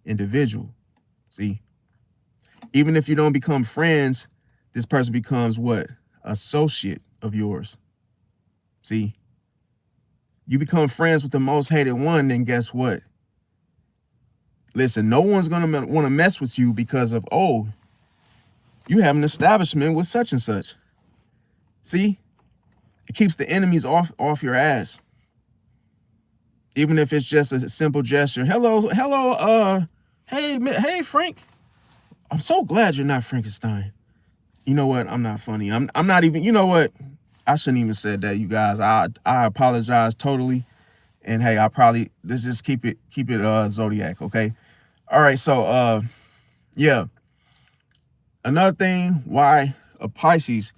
individual. See, even if you don't become friends, this person becomes what? Associate of yours. See, you become friends with the most hated one, then guess what? Listen, no one's going to want to mess with you because of, oh, you have an establishment with such and such. See, it keeps the enemies off your ass. Even if it's just a simple gesture. Hello, hey, Frank. I'm so glad you're not Frankenstein. You know what? I'm not funny. I'm not even, you know what? I shouldn't even said that, you guys. I apologize totally. And hey, let's just keep it Zodiac, okay? All right, so yeah. Another thing why a Pisces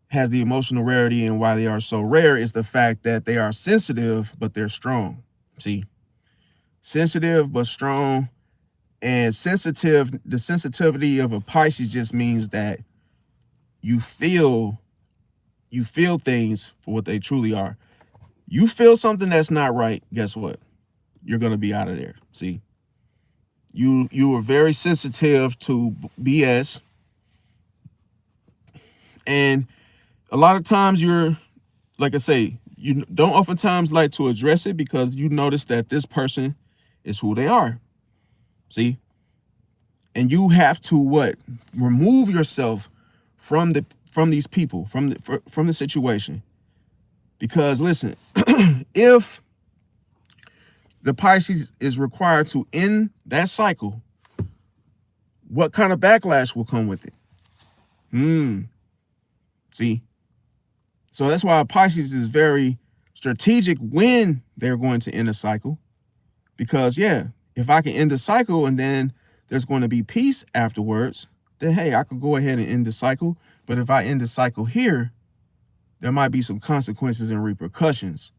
has the emotional rarity and why they are so rare is the fact that they are sensitive, but they're strong. See, sensitive but strong. And the sensitivity of a Pisces just means that you feel things for what they truly are. You feel something that's not right, guess what? You're going to be out of there. See, you are very sensitive to BS. And a lot of times you're, like I say, you don't oftentimes like to address it because you notice that this person is who they are. See? And you have to what? Remove yourself from these people, from the situation. Because listen, if the Pisces is required to end that cycle, what kind of backlash will come with it? See? So that's why Pisces is very strategic when they're going to end a cycle. Because yeah, if I can end the cycle and then there's going to be peace afterwards, then hey, I could go ahead and end the cycle. But if I end the cycle here, there might be some consequences and repercussions.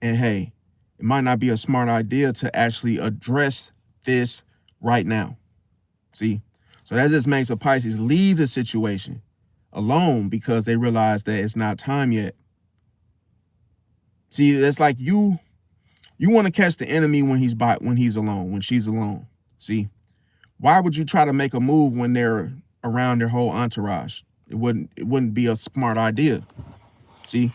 And hey, it might not be a smart idea to actually address this right now. See? So that just makes a Pisces leave the situation alone because they realize that it's not time yet. See, it's like you want to catch the enemy when he's alone, when she's alone. See? Why would you try to make a move when they're around their whole entourage? It wouldn't be a smart idea. See?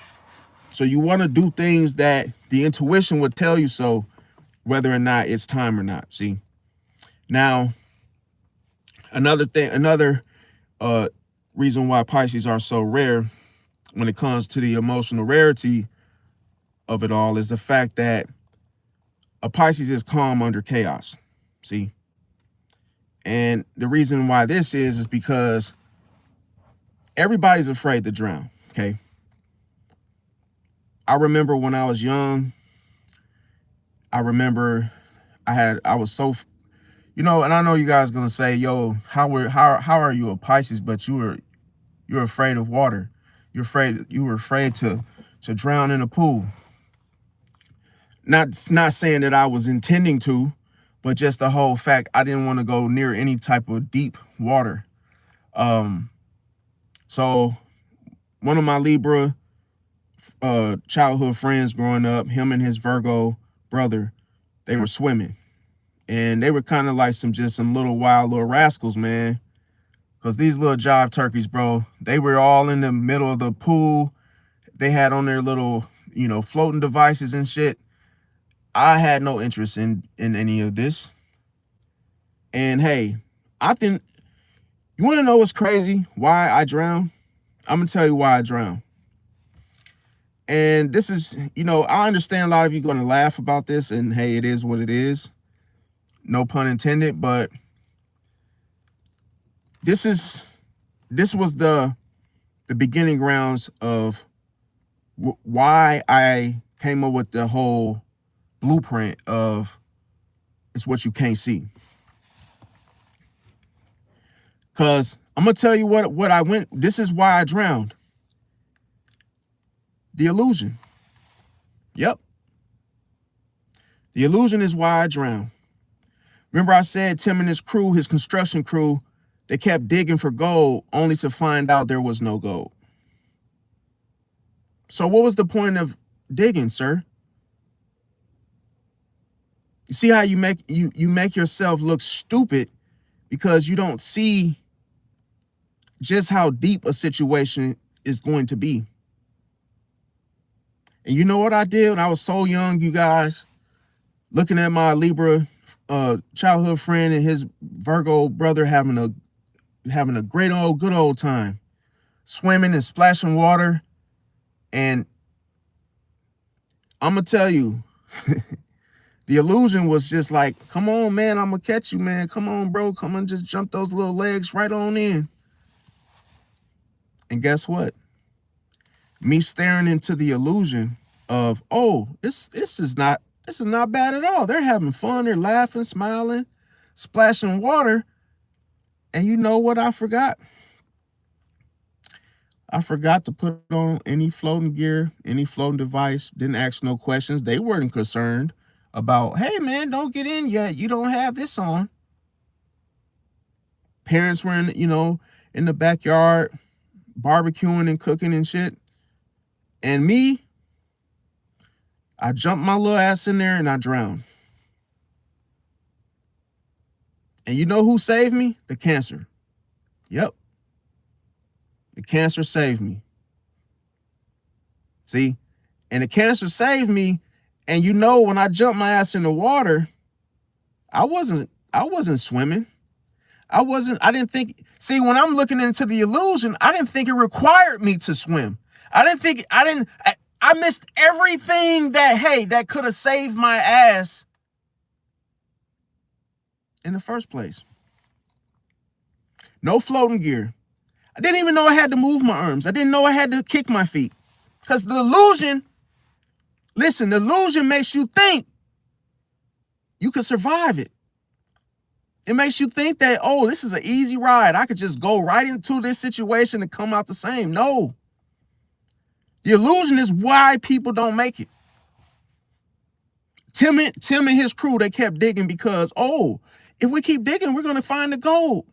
So you want to do things that the intuition would tell you so, whether or not it's time or not. See? Now, another uh reason why Pisces are so rare when it comes to the emotional rarity of it all is the fact that a Pisces is calm under chaos. See? And the reason why this is because everybody's afraid to drown. Okay. I remember when I was young, I remember I was so, and I know you guys gonna say, yo, how are you a Pisces, but you're afraid of water. You were afraid to drown in a pool. Not saying that I was intending to, but just the whole fact I didn't want to go near any type of deep water. So one of my Libra childhood friends growing up, him and his Virgo brother, they were swimming. And they were kind of like some little wild little rascals, man. Because these little jive turkeys, bro, they were all in the middle of the pool. They had on their little, floating devices and shit. I had no interest in any of this. And hey, I think, you want to know what's crazy? Why I drowned? I'm going to tell you why I drowned. And this is, I understand a lot of you going to laugh about this, and hey, it is what it is. No pun intended, but this was the beginning grounds of why I came up with the whole blueprint of it's what you can't see. Because I'm going to tell you what I went. This is why I drowned. The illusion. Yep. The illusion is why I drowned. Remember I said Tim and his crew, his construction crew, they kept digging for gold only to find out there was no gold. So what was the point of digging, sir? You see how you make yourself look stupid because you don't see just how deep a situation is going to be. And you know what I did when I was so young, you guys, looking at my Libra childhood friend and his Virgo brother having a good old time, swimming and splashing water. And I'm gonna tell you, the illusion was just like, come on, man, I'm gonna catch you, man. Come on, bro. Come on, just jump those little legs right on in. And guess what? Me staring into the illusion of, oh, this is not bad at all. They're having fun, they're laughing, smiling, splashing water. And you know what I forgot? I forgot to put on any floating gear, any floating device, didn't ask no questions. They weren't concerned about, hey man, don't get in yet. You don't have this on. Parents were in the backyard, barbecuing and cooking and shit. And me, I jumped my little ass in there and I drowned. And you know who saved me? The cancer. Yep. The cancer saved me. See? And the cancer saved me. And when I jumped my ass in the water, I wasn't swimming. I didn't think, see, when I'm looking into the illusion, I didn't think it required me to swim. I missed everything that could have saved my ass in the first place. No floating gear. I didn't even know I had to move my arms. I didn't know I had to kick my feet. Because the illusion makes you think you could survive it. It makes you think that, oh, this is an easy ride. I could just go right into this situation and come out the same. No. The illusion is why people don't make it. Tim and his crew, they kept digging because, oh, if we keep digging, we're going to find the gold.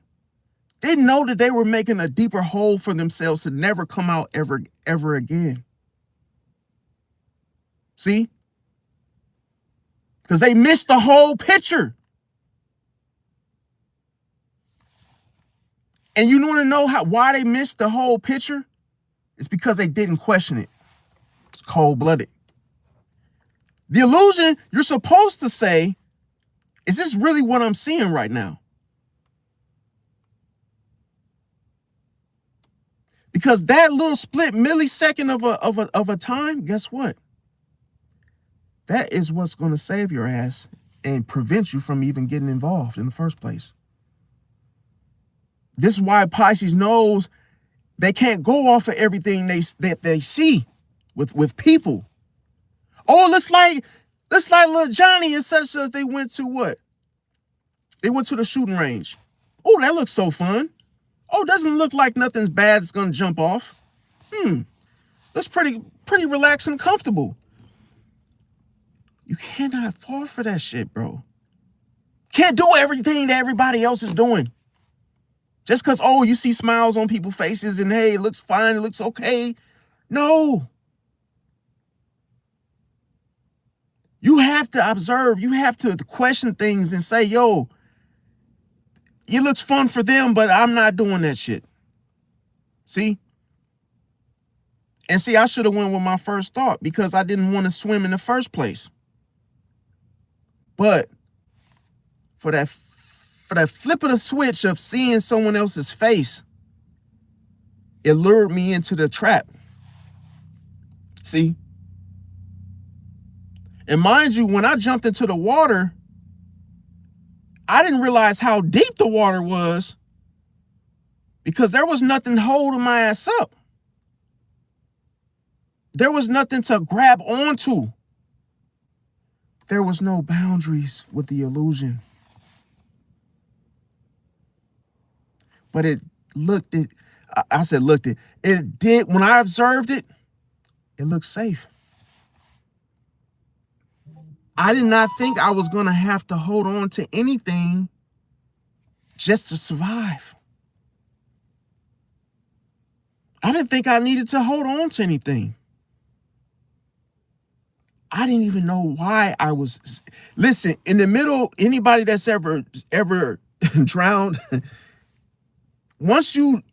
They know that they were making a deeper hole for themselves to never come out ever again. See? Because they missed the whole picture. And you want to know why they missed the whole picture? It's because they didn't question it. It's cold-blooded. The illusion, you're supposed to say, is this really what I'm seeing right now? Because that little split millisecond of a time, guess what? That is what's going to save your ass and prevent you from even getting involved in the first place. This is why Pisces knows they can't go off of everything that they see with people. Oh, it looks like little Johnny and such as they went to what? They went to the shooting range. Oh, that looks so fun. Oh, doesn't look like nothing's bad is gonna jump off. Looks pretty relaxed and comfortable. You cannot fall for that shit, bro. Can't do everything that everybody else is doing. Just because, oh, you see smiles on people's faces and hey, it looks fine, it looks okay. No. You have to observe, you have to question things and say, yo, it looks fun for them, but I'm not doing that shit. See? And see, I should have went with my first thought because I didn't want to swim in the first place. But for that flip of the switch of seeing someone else's face, it lured me into the trap. See? And mind you, when I jumped into the water, I didn't realize how deep the water was because there was nothing holding my ass up. There was nothing to grab onto. There was no boundaries with the illusion. But it did, when I observed it, it looked safe. I did not think I was going to have to hold on to anything just to survive. I didn't think I needed to hold on to anything. I didn't even know why I was. Listen, in the middle, anybody that's ever drowned, once you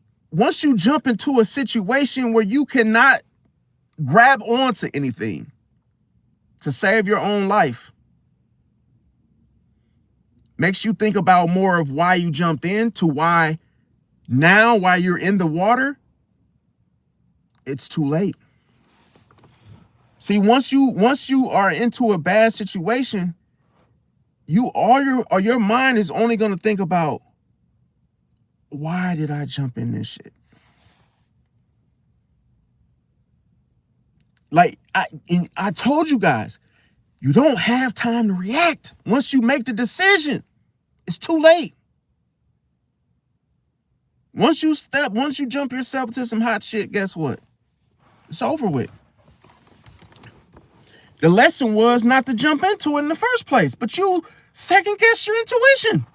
jump into a situation where you cannot grab onto anything to save your own life, makes you think about more of why you jumped in to why now, while you're in the water, it's too late. See, once you are into a bad situation, your mind is only going to think about, why did I jump in this shit? Like I told you guys, you don't have time to react. Once you make the decision, it's too late. Once you jump yourself into some hot shit, guess what? It's over with. The lesson was not to jump into it in the first place, but you second guess your intuition.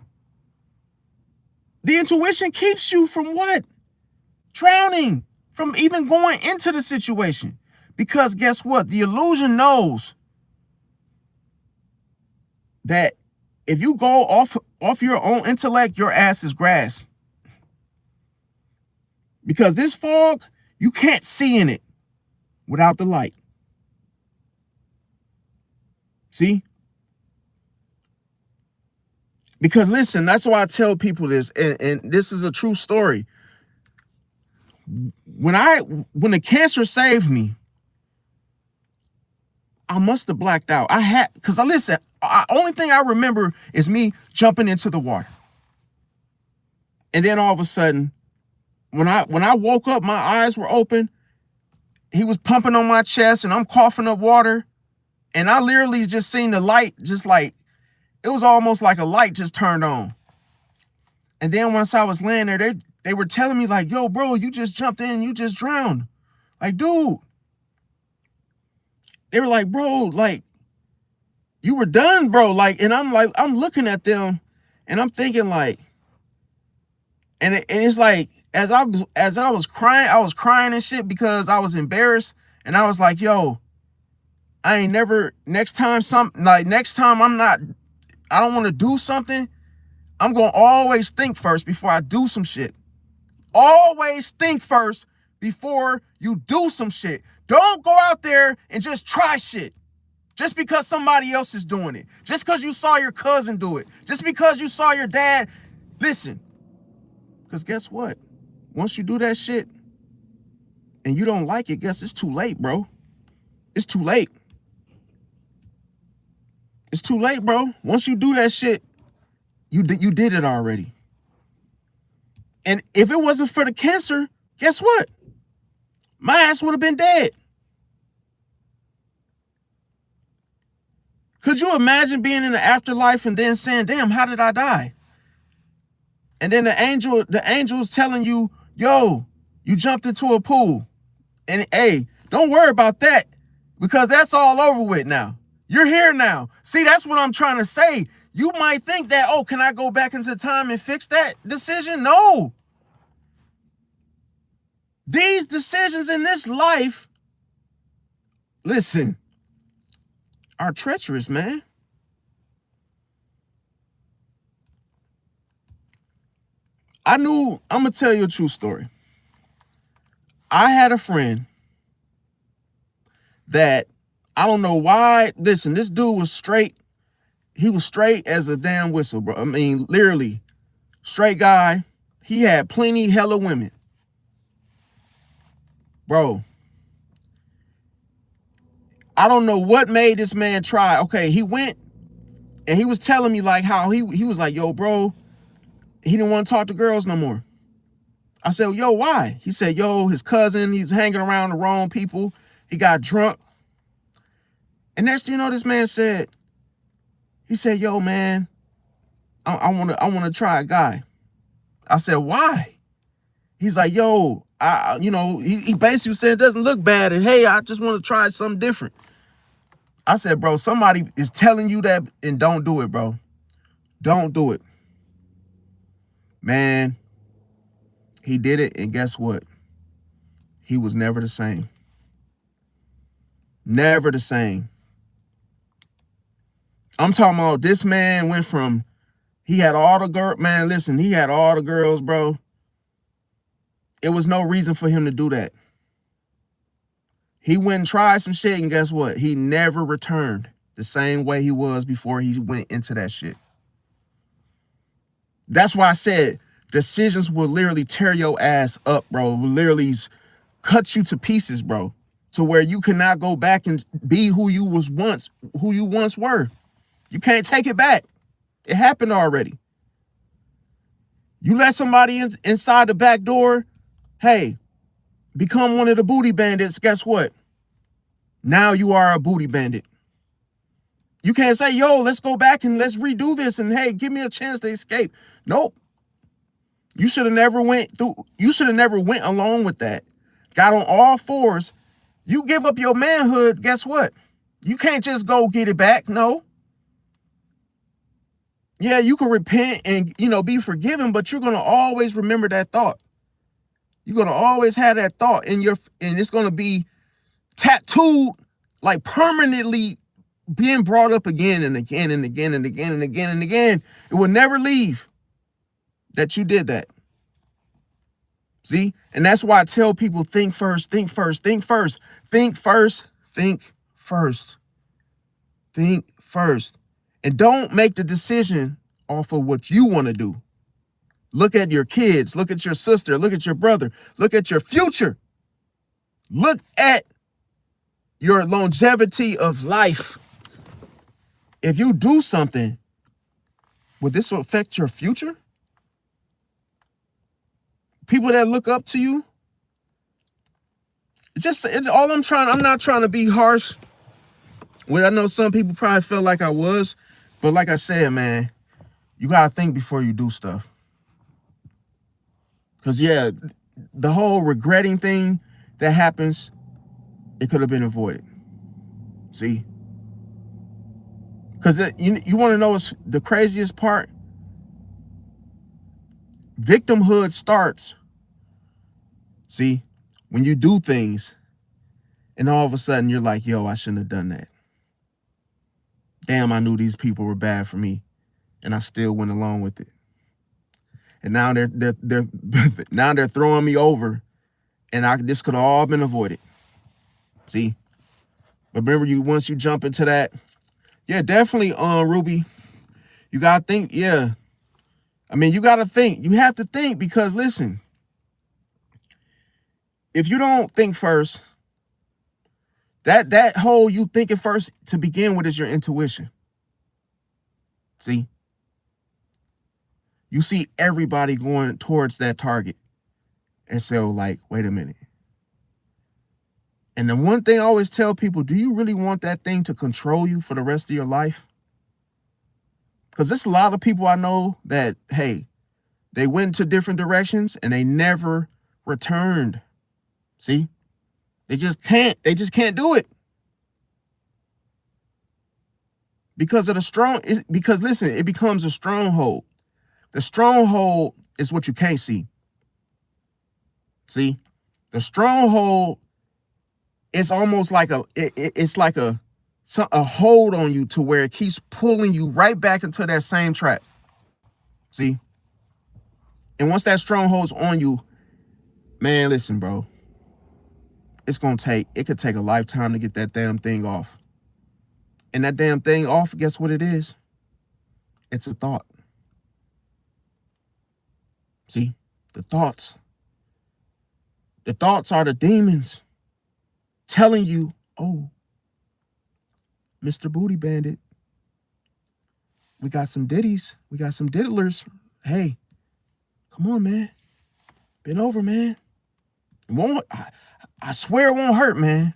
The intuition keeps you from what? Drowning, from even going into the situation. Because guess what? The illusion knows that if you go off your own intellect, your ass is grass. Because this fog, you can't see in it without the light. See? Because listen, that's why I tell people this, and this is a true story. When the cancer saved me, I must have blacked out. Only thing I remember is me jumping into the water. And then all of a sudden, when I woke up, my eyes were open. He was pumping on my chest and I'm coughing up water. And I literally just seen the light, just like, it was almost like a light just turned on. And then once I was laying there, they were telling me like, yo, bro, you just jumped in, you just drowned. Like, dude. They were like, bro, like, you were done, bro. Like, and I'm like, I'm looking at them and I'm thinking like, and it's like, as I was crying and shit because I was embarrassed. And I was like, yo, I ain't never, next time I don't want to do something, I'm going to always think first before I do some shit. Always think first before you do some shit. Don't go out there and just try shit. Just because somebody else is doing it. Just because you saw your cousin do it. Just because you saw your dad. Listen. Because guess what? Once you do that shit, and you don't like it, guess it's too late, bro. It's too late. It's too late, bro. Once you do that shit, you did it already. And if it wasn't for the cancer, guess what? My ass would have been dead. Could you imagine being in the afterlife and then saying, damn, how did I die? And then the angel's telling you, yo, you jumped into a pool. And hey, don't worry about that, because that's all over with now. You're here now. See, that's what I'm trying to say. You might think that, oh, can I go back into time and fix that decision? No. These decisions in this life, listen, are treacherous, man. I'm going to tell you a true story. I had a friend that, I don't know why, listen, this dude was straight. He was straight as a damn whistle, bro. I mean, literally, straight guy. He had plenty hella women. Bro, I don't know what made this man try. Okay, he went and he was telling me like how he was like, yo, bro, he didn't want to talk to girls no more. I said, yo, why? He said, yo, his cousin, he's hanging around the wrong people. He got drunk. And next thing you know, this man said, he said, yo, man, I want to try a guy. I said, why? He's like, yo, he basically said it doesn't look bad. And hey, I just want to try something different. I said, bro, somebody is telling you that, and don't do it, bro. Don't do it. Man, he did it, and guess what? He was never the same. Never the same. I'm talking about this man went from, he had all the girls, man, listen, he had all the girls, bro. It was no reason for him to do that. He went and tried some shit, and guess what? He never returned the same way he was before he went into that shit. That's why I said decisions will literally tear your ass up, bro. Will literally cut you to pieces, bro. To where you cannot go back and be who you once were. You can't take it back. It happened already. You let somebody inside the back door, hey, become one of the booty bandits, guess what? Now you are a booty bandit. You can't say, yo, let's go back and let's redo this and hey, give me a chance to escape. Nope. You should have never went along with that. Got on all fours. You give up your manhood, guess what? You can't just go get it back, no. Yeah, you can repent and, be forgiven, but you're going to always remember that thought. You're going to always have that thought and it's going to be tattooed, like permanently being brought up again and again and again and again and again and again. It will never leave that you did that. See? And that's why I tell people, think first, think first, think first, think first, think first, think first. And don't make the decision off of what you want to do. Look at your kids, look at your sister, look at your brother, look at your future. Look at your longevity of life. If you do something, will this affect your future? People that look up to you, I'm not trying to be harsh. Well, I know some people probably felt like I was, but like I said, man, you got to think before you do stuff. Because, yeah, the whole regretting thing that happens, it could have been avoided. See? Because you want to know what's the craziest part? Victimhood starts, see, when you do things and all of a sudden you're like, yo, I shouldn't have done that. Damn, I knew these people were bad for me and I still went along with it. And now they're throwing me over, and this could have all been avoided. See? But remember, once you jump into that, yeah, definitely, Ruby, you gotta think, yeah. I mean, you gotta think. You have to think because listen, if you don't think first, that whole you thinking first to begin with is your intuition. See? You see everybody going towards that target. And so, like, wait a minute. And the one thing I always tell people, do you really want that thing to control you for the rest of your life? Because there's a lot of people I know that, hey, they went to different directions and they never returned. See? They just can't do it. Because of because listen, it becomes a stronghold. The stronghold is what you can't see. See? The stronghold is almost like it's like a hold on you to where it keeps pulling you right back into that same trap. See? And once that stronghold's on you, man, listen, bro. It could take a lifetime to get that damn thing off. And that damn thing off, guess what it is? It's a thought. See? The thoughts. The thoughts are the demons telling you, oh, Mr. Booty Bandit, we got some ditties. We got some diddlers. Hey, come on, man. Bend over, man. It won't, I swear it won't hurt, man.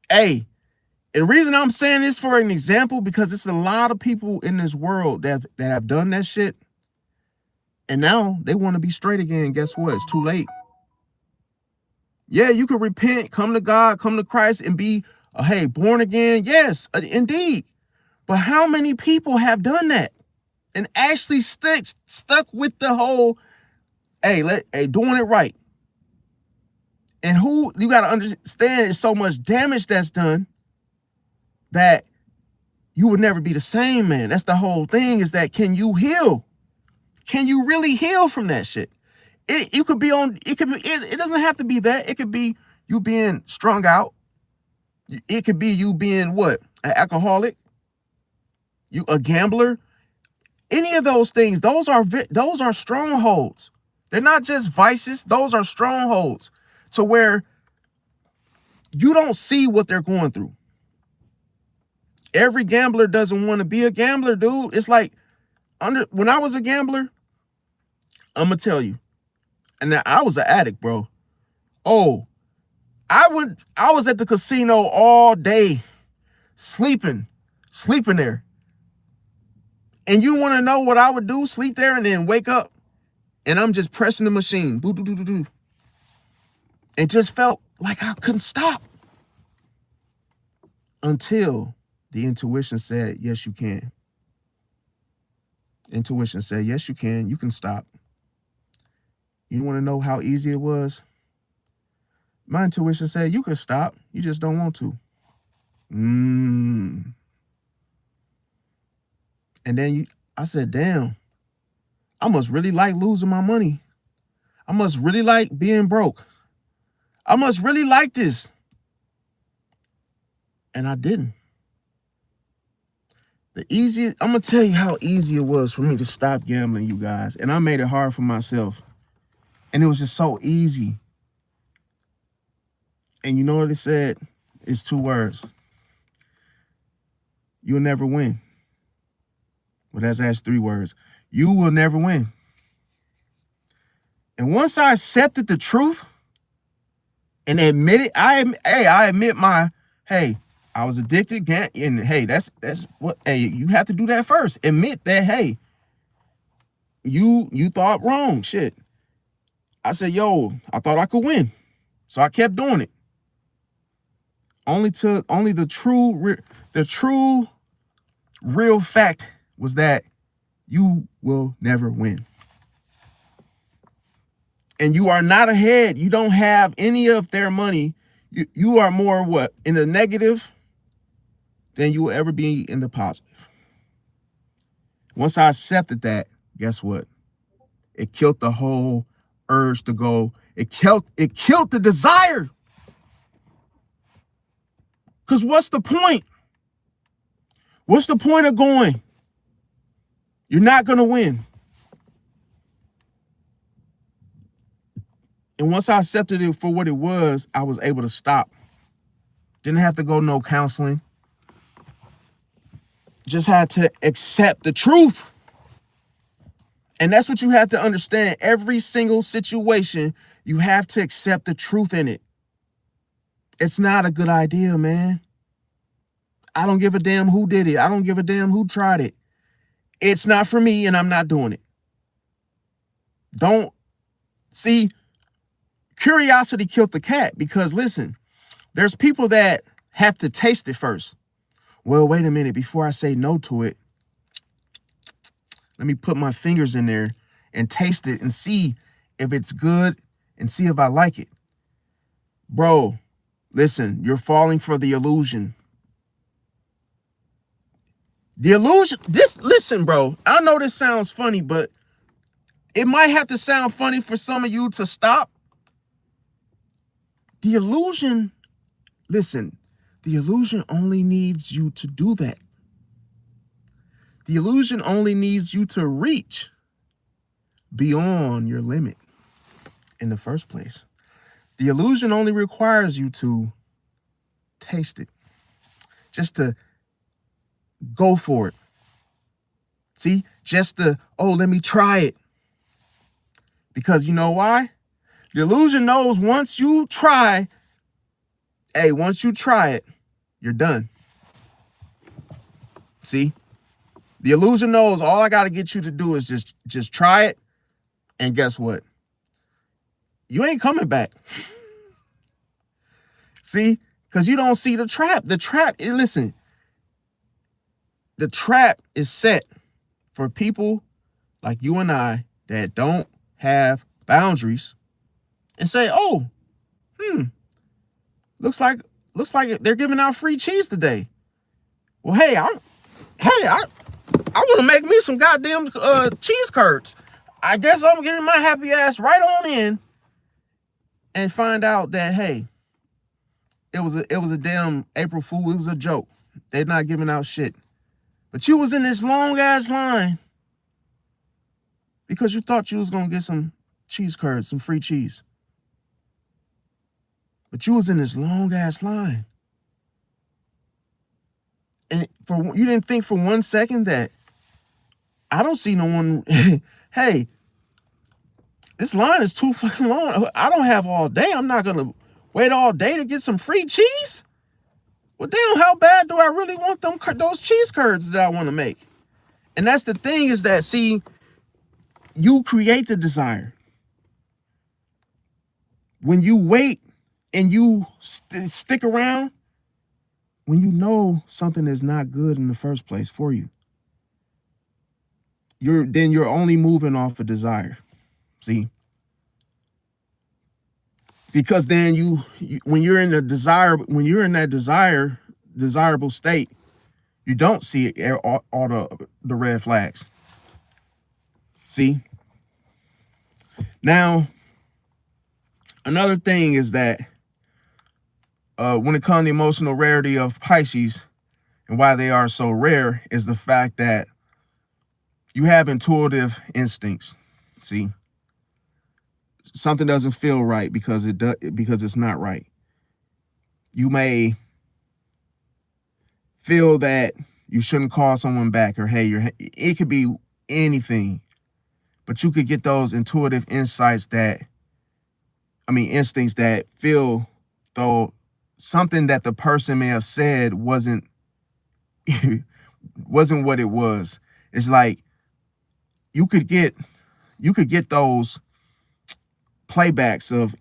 Hey, and the reason I'm saying this for an example, because it's a lot of people in this world that have done that shit. And now they want to be straight again. Guess what? It's too late. Yeah, you can repent, come to God, come to Christ, and be, hey, born again. Yes, indeed. But how many people have done that and actually stuck with the whole, hey, doing it right? And who you got to understand, there's so much damage that's done that you would never be the same, man. That's the whole thing, is that can you heal? Can you really heal from that shit? It doesn't have to be that. It could be you being strung out. It could be you being what? An alcoholic, you a gambler. Any of those things, those are strongholds. They're not just vices. Those are strongholds to where you don't see what they're going through. Every gambler doesn't want to be a gambler, dude. It's like when I was a gambler, I'm gonna tell you, and I was an addict, bro. Oh, I was at the casino all day, sleeping there. And you want to know what I would do? Sleep there and then wake up, and I'm just pressing the machine. Boo, doo, doo, doo, doo. It just felt like I couldn't stop. Until the intuition said, yes, you can. Intuition said, yes, you can. You can stop. You want to know how easy it was? My intuition said, you can stop. You just don't want to. And then I said, damn, I must really like losing my money. I must really like being broke. I must really like this. And I didn't. I'm going to tell you how easy it was for me to stop gambling, you guys. And I made it hard for myself. And it was just so easy. And you know what it said? It's 2 words. You'll never win. Well, that's actually 3 words. You will never win. And once I accepted the truth and admitted, I admit I was addicted. And hey, that's what, hey, you have to do that first. Admit that, hey, you thought wrong. Shit. I said, yo, I thought I could win. So I kept doing it. Only the true real fact was that you will never win. And you are not ahead. You don't have any of their money. You are more what? In the negative than you will ever be in the positive. Once I accepted that, guess what? It killed the whole urge to go. It killed the desire. Because what's the point? What's the point of going? You're not going to win. And once I accepted it for what it was, I was able to stop. Didn't have to go no counseling. Just had to accept the truth. And that's what you have to understand. Every single situation, you have to accept the truth in it. It's not a good idea, man. I don't give a damn who did it. I don't give a damn who tried it. It's not for me, and I'm not doing it. Don't see. Curiosity killed the cat, because listen, there's people that have to taste it first. Well, wait a minute. Before I say no to it, let me put my fingers in there and taste it and see if it's good and see if I like it. Bro, listen, you're falling for the illusion. The illusion, listen, bro, I know this sounds funny, but it might have to sound funny for some of you to stop. The illusion, listen, the illusion only needs you to do that. The illusion only needs you to reach beyond your limit in the first place. The illusion only requires you to taste it, just to go for it. See, just to, oh, let me try it. Because you know why? The illusion knows once you try, once you try it, you're done. See? The illusion knows all I got to get you to do is just try it. And guess what? You ain't coming back. See? Because you don't see the trap. The trap, listen, the trap is set for people like you and I that don't have boundaries and say, oh, looks like they're giving out free cheese today. Well, hey, I want to make me some goddamn cheese curds. I guess I'm getting my happy ass right on in and find out that, hey, it was a damn April Fool. It was a joke. They're not giving out shit. But you was in this long ass line because you thought you was going to get some cheese curds, some free cheese. But you was in this long ass line. And you didn't think for 1 second that I don't see no one. Hey, this line is too fucking long. I don't have all day. I'm not going to wait all day to get some free cheese. Well, damn, how bad do I really want those cheese curds that I want to make? And that's the thing, is that, see, you create the desire. When you wait and you stick around, when you know something is not good in the first place for you, you're only moving off a desire. See? Because then when you're in that desirable state, you don't see all the red flags. See? Now, another thing is that when it comes to the emotional rarity of Pisces and why they are so rare, is the fact that you have intuitive instincts. See? Something doesn't feel right because it's not right. You may feel that you shouldn't call someone back, or hey, it could be anything, but you could get those intuitive instincts that feel though something that the person may have said wasn't what it was. It's like you could get those playbacks of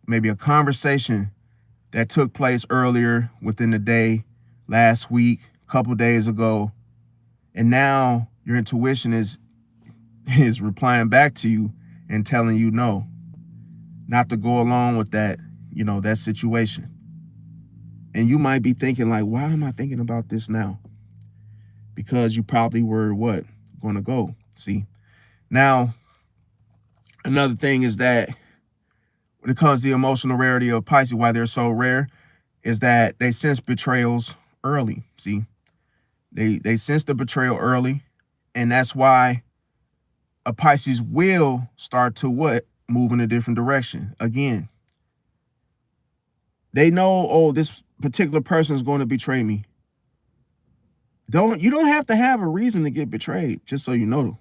maybe a conversation that took place earlier within the day, last week, a couple days ago, and now your intuition is replying back to you and telling you no, not to go along with that situation. And you might be thinking like, why am I thinking about this now? Because you probably were going to go. See? Now, another thing is that when it comes to the emotional rarity of Pisces, why they're so rare, is that they sense betrayals early. See, they sense the betrayal early, and that's why a Pisces will start to move in a different direction. Again, they know, oh, this particular person is going to betray me. You don't have to have a reason to get betrayed, just so you know.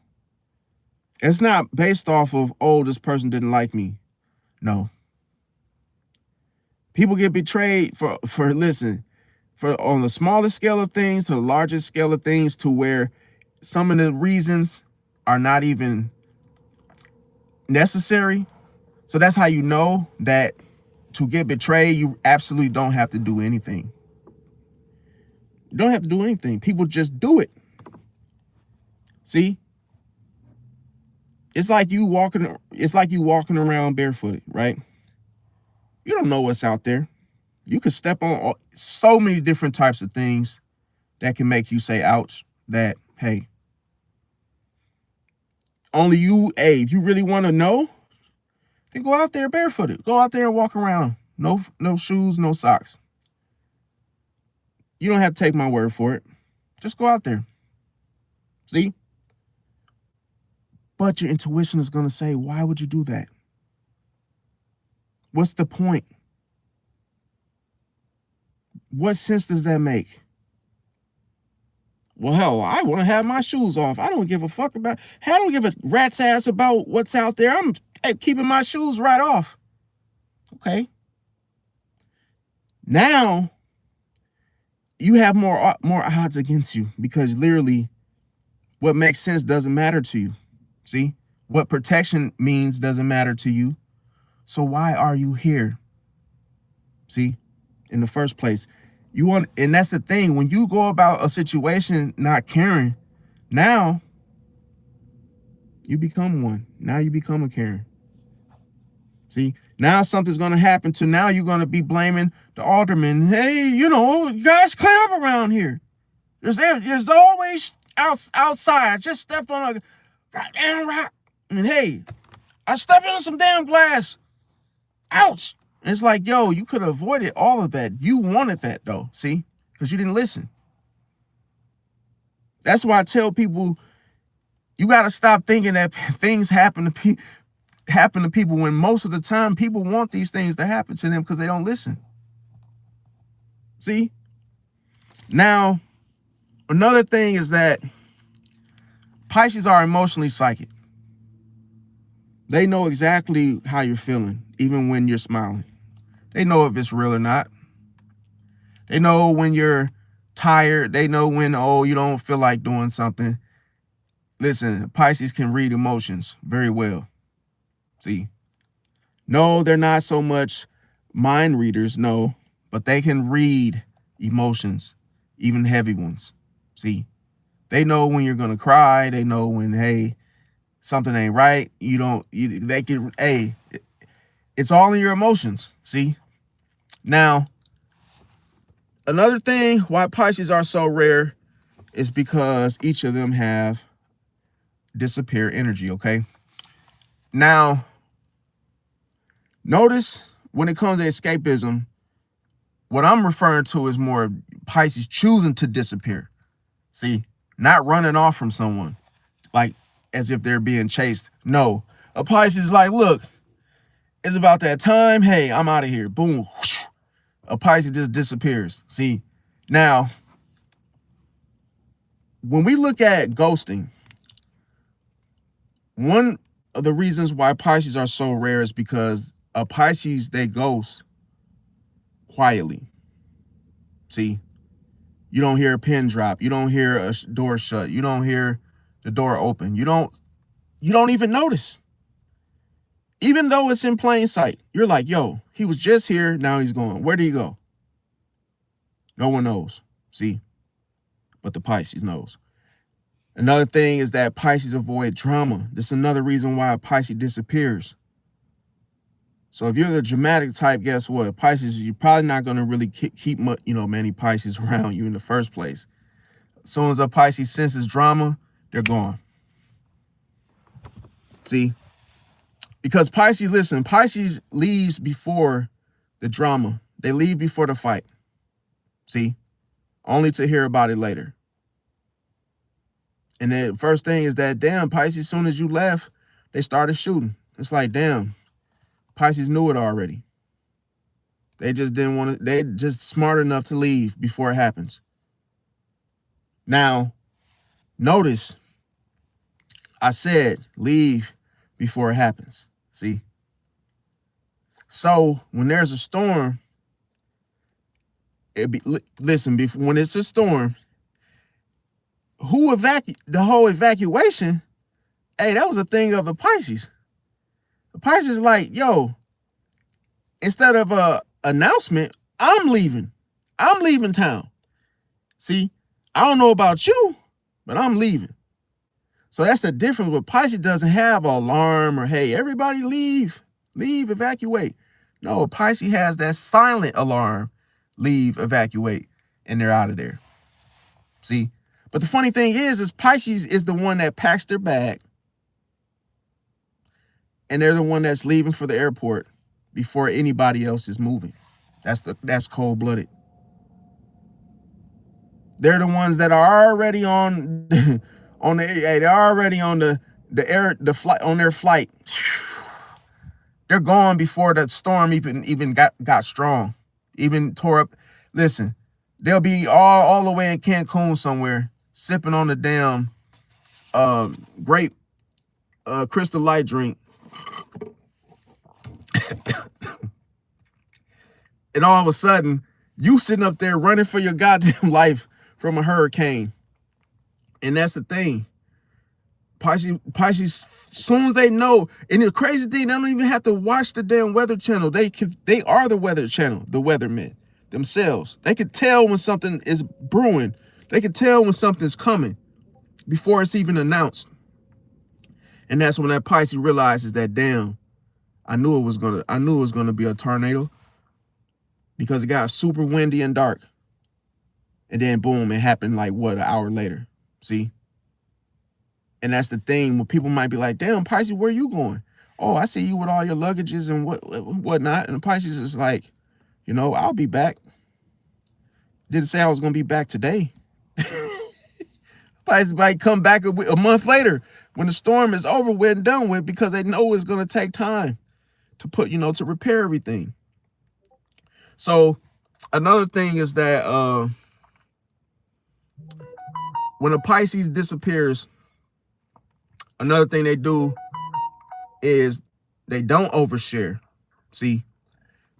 It's not based off of, oh, this person didn't like me. No. People get betrayed for listen, for on the smallest scale of things to the largest scale of things, to where some of the reasons are not even necessary. So that's how you know that to get betrayed, you absolutely don't have to do anything. You don't have to do anything. People just do it. See? It's like you walking around barefooted, right? You don't know what's out there. You could step on so many different types of things that can make you say, ouch, that, hey, only you, hey, if you really want to know, then go out there barefooted. Go out there and walk around. No shoes, no socks. You don't have to take my word for it. Just go out there. See? But your intuition is going to say, why would you do that? What's the point? What sense does that make? Well, hell, I want to have my shoes off. I don't give a fuck about, I don't give a rat's ass about what's out there. I'm keeping my shoes right off. Okay. Now, you have more odds against you, because literally what makes sense doesn't matter to you. See? What protection means doesn't matter to you. So why are you here? See? In the first place. And that's the thing, when you go about a situation not caring, now you become one. Now you become a Karen. See, now something's going to happen to, now you're going to be blaming the alderman. Hey, you guys clean up around here. There's always outside. I just stepped on a goddamn rock. And hey, I stepped on some damn glass. Ouch. And it's like, yo, you could have avoided all of that. You wanted that, though, see? Because you didn't listen. That's why I tell people, you got to stop thinking that things happen to people, when most of the time people want these things to happen to them because they don't listen. See? Now, another thing is that Pisces are emotionally psychic. They know exactly how you're feeling, even when you're smiling. They know if it's real or not. They know when you're tired. They know when, oh, you don't feel like doing something. Listen, Pisces can read emotions very well. See? No, they're not so much mind readers, no, but they can read emotions, even heavy ones. See? They know when you're going to cry. They know when, hey, something ain't right. It's all in your emotions. See? Now, another thing why Pisces are so rare is because each of them have disappear energy, okay? Now, notice when it comes to escapism, what I'm referring to is more Pisces choosing to disappear. See? Not running off from someone, like as if they're being chased. No. A Pisces is like, look, it's about that time. Hey, I'm out of here. Boom. A Pisces just disappears. See, now, when we look at ghosting, one of the reasons why Pisces are so rare is because a Pisces, they ghost quietly. See, you don't hear a pin drop. You don't hear a door shut. You don't hear the door open. You don't even notice. Even though it's in plain sight, you're like, yo, he was just here. Now he's gone. Where did he go? No one knows. See, but the Pisces knows. Another thing is that Pisces avoid drama. This is another reason why a Pisces disappears. So if you're the dramatic type, guess what? Pisces, you're probably not going to really keep many Pisces around you in the first place. As soon as a Pisces senses drama, they're gone. See? Because Pisces leaves before the drama. They leave before the fight. See? Only to hear about it later. And the first thing is that, damn, Pisces, as soon as you left, they started shooting. It's like, damn, Pisces knew it already. They just didn't want to, they just smart enough to leave before it happens. Now, notice I said leave before it happens. See? So when there's a storm, listen, when it's a storm, the whole evacuation, hey, that was a thing of the Pisces. The Pisces like, yo, instead of a announcement, I'm leaving. I'm leaving town. See, I don't know about you, but I'm leaving. So that's the difference. With Pisces doesn't have an alarm or, hey, everybody leave, evacuate. No, Pisces has that silent alarm, leave, evacuate, and they're out of there. See, but the funny thing is Pisces is the one that packs their bag, and they're the one that's leaving for the airport before anybody else is moving. That's cold-blooded. They're the ones that are already on they're already on the flight, on their flight. They're gone before that storm even got strong, even tore up. Listen, they'll be all the way in Cancun somewhere, sipping on the damn grape Crystal Light drink. And all of a sudden, you sitting up there running for your goddamn life from a hurricane. And that's the thing. Pisces, as soon as they know, and the crazy thing, they don't even have to watch the damn Weather Channel. They are the Weather Channel, the weathermen themselves. They could tell when something is brewing. They could tell when something's coming before it's even announced. And that's when that Pisces realizes that, damn, I knew it was gonna be a tornado, because it got super windy and dark. And then boom, it happened like what, an hour later. See? And that's the thing, when people might be like, damn, Pisces, where you going? Oh, I see you with all your luggages and whatnot. And Pisces is like, you know, I'll be back. Didn't say I was going to be back today. Pisces might come back a month later when the storm is over with and done with, because they know it's going to take time to to repair everything. So another thing is that when a Pisces disappears, another thing they do is they don't overshare. See,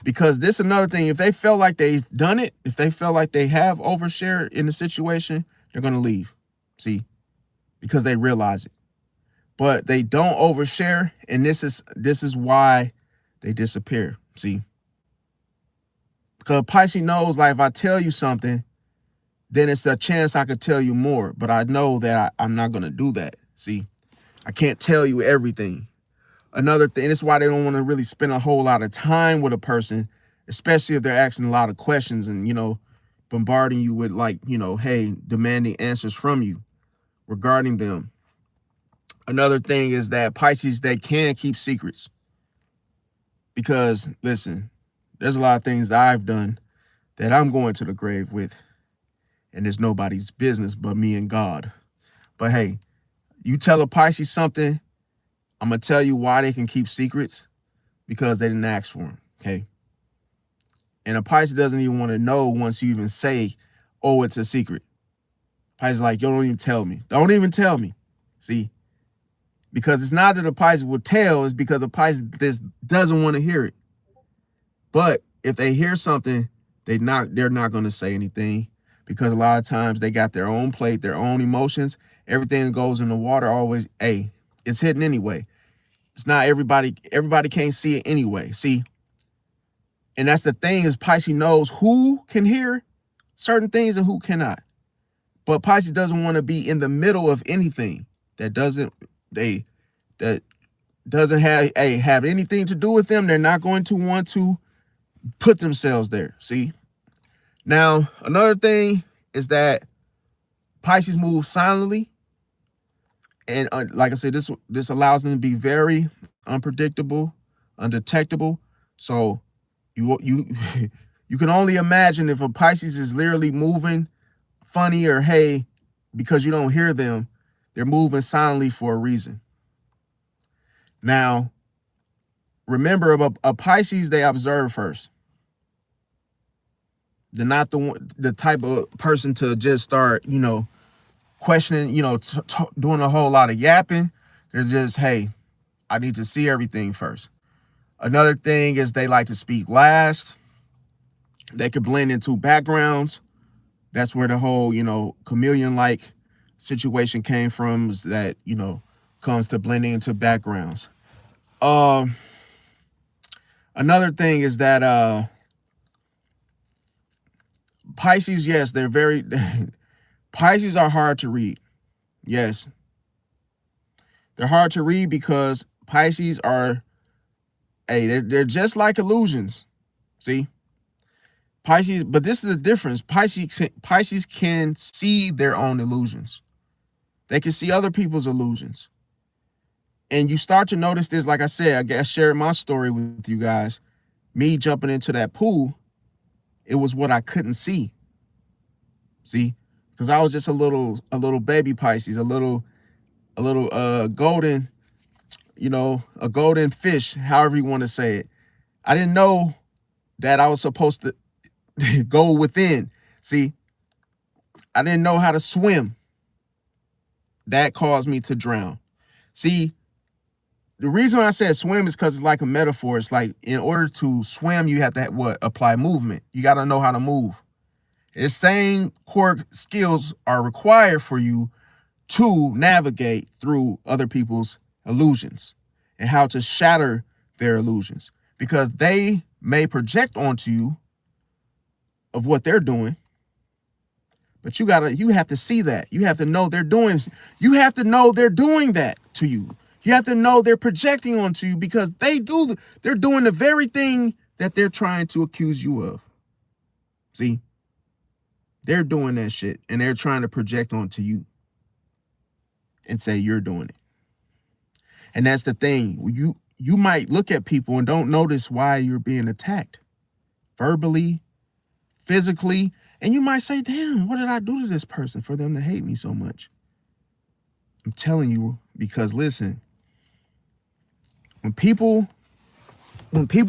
because this is another thing. If they feel like they've done it, if they feel like they have overshared in the situation, they're going to leave. See, because they realize it. But they don't overshare, and this is why they disappear. See, because Pisces knows, like, if I tell you something, then it's a chance I could tell you more. But I know that I'm not going to do that. See, I can't tell you everything. Another thing, this is why they don't want to really spend a whole lot of time with a person, especially if they're asking a lot of questions and, bombarding you with, like, hey, demanding answers from you regarding them. Another thing is that Pisces, they can keep secrets. Because, listen, there's a lot of things that I've done that I'm going to the grave with, and it's nobody's business but me and God. But hey, you tell a Pisces something, I'm going to tell you why they can keep secrets, because they didn't ask for them, okay? And a Pisces doesn't even want to know once you even say, oh, it's a secret. Pisces is like, yo, don't even tell me. Don't even tell me. See? Because it's not that a Pisces will tell, it's because the Pisces doesn't want to hear it. But if they hear something, they're not going to say anything, because a lot of times they got their own plate, their own emotions. Everything that goes in the water always, it's hidden anyway. It's not everybody can't see it anyway. See? And that's the thing, is Pisces knows who can hear certain things and who cannot. But Pisces doesn't want to be in the middle of anything that doesn't have anything to do with them. They're not going to want to put themselves there. See? Now, another thing is that Pisces moves silently. And like I said, this allows them to be very unpredictable, undetectable. So you you can only imagine if a Pisces is literally moving funny, or hey, because you don't hear them, they're moving silently for a reason. Now, Remember, a Pisces, they observe first. They're not the type of person to just start, questioning, doing a whole lot of yapping. They're just, hey, I need to see everything first. Another thing is they like to speak last. They could blend into backgrounds. That's where the whole, chameleon-like situation came from, is that, comes to blending into backgrounds. Another thing is that Pisces, yes, they're very Pisces are hard to read. Yes. They're hard to read because Pisces are they're just like illusions. See? Pisces, but this is the difference. Pisces can see their own illusions. They can see other people's illusions. And you start to notice this, like I said, I shared my story with you guys. Me jumping into that pool, it was what I couldn't see. See? Because I was just a little baby Pisces, a little golden, a golden fish, however you want to say it. I didn't know that I was supposed to go within. See, I didn't know how to swim. That caused me to drown. See, the reason I said swim is because it's like a metaphor. It's like, in order to swim, you have to apply movement. You got to know how to move. The same core skills are required for you to navigate through other people's illusions and how to shatter their illusions, because they may project onto you of what they're doing, but you have to see that. You have to know they're doing that to you. You have to know they're projecting onto you, because they're doing the very thing that they're trying to accuse you of. See, they're doing that shit and they're trying to project onto you and say you're doing it. And that's the thing. You might look at people and don't notice why you're being attacked verbally, physically, and you might say, damn, what did I do to this person for them to hate me so much? I'm telling you, because listen, when people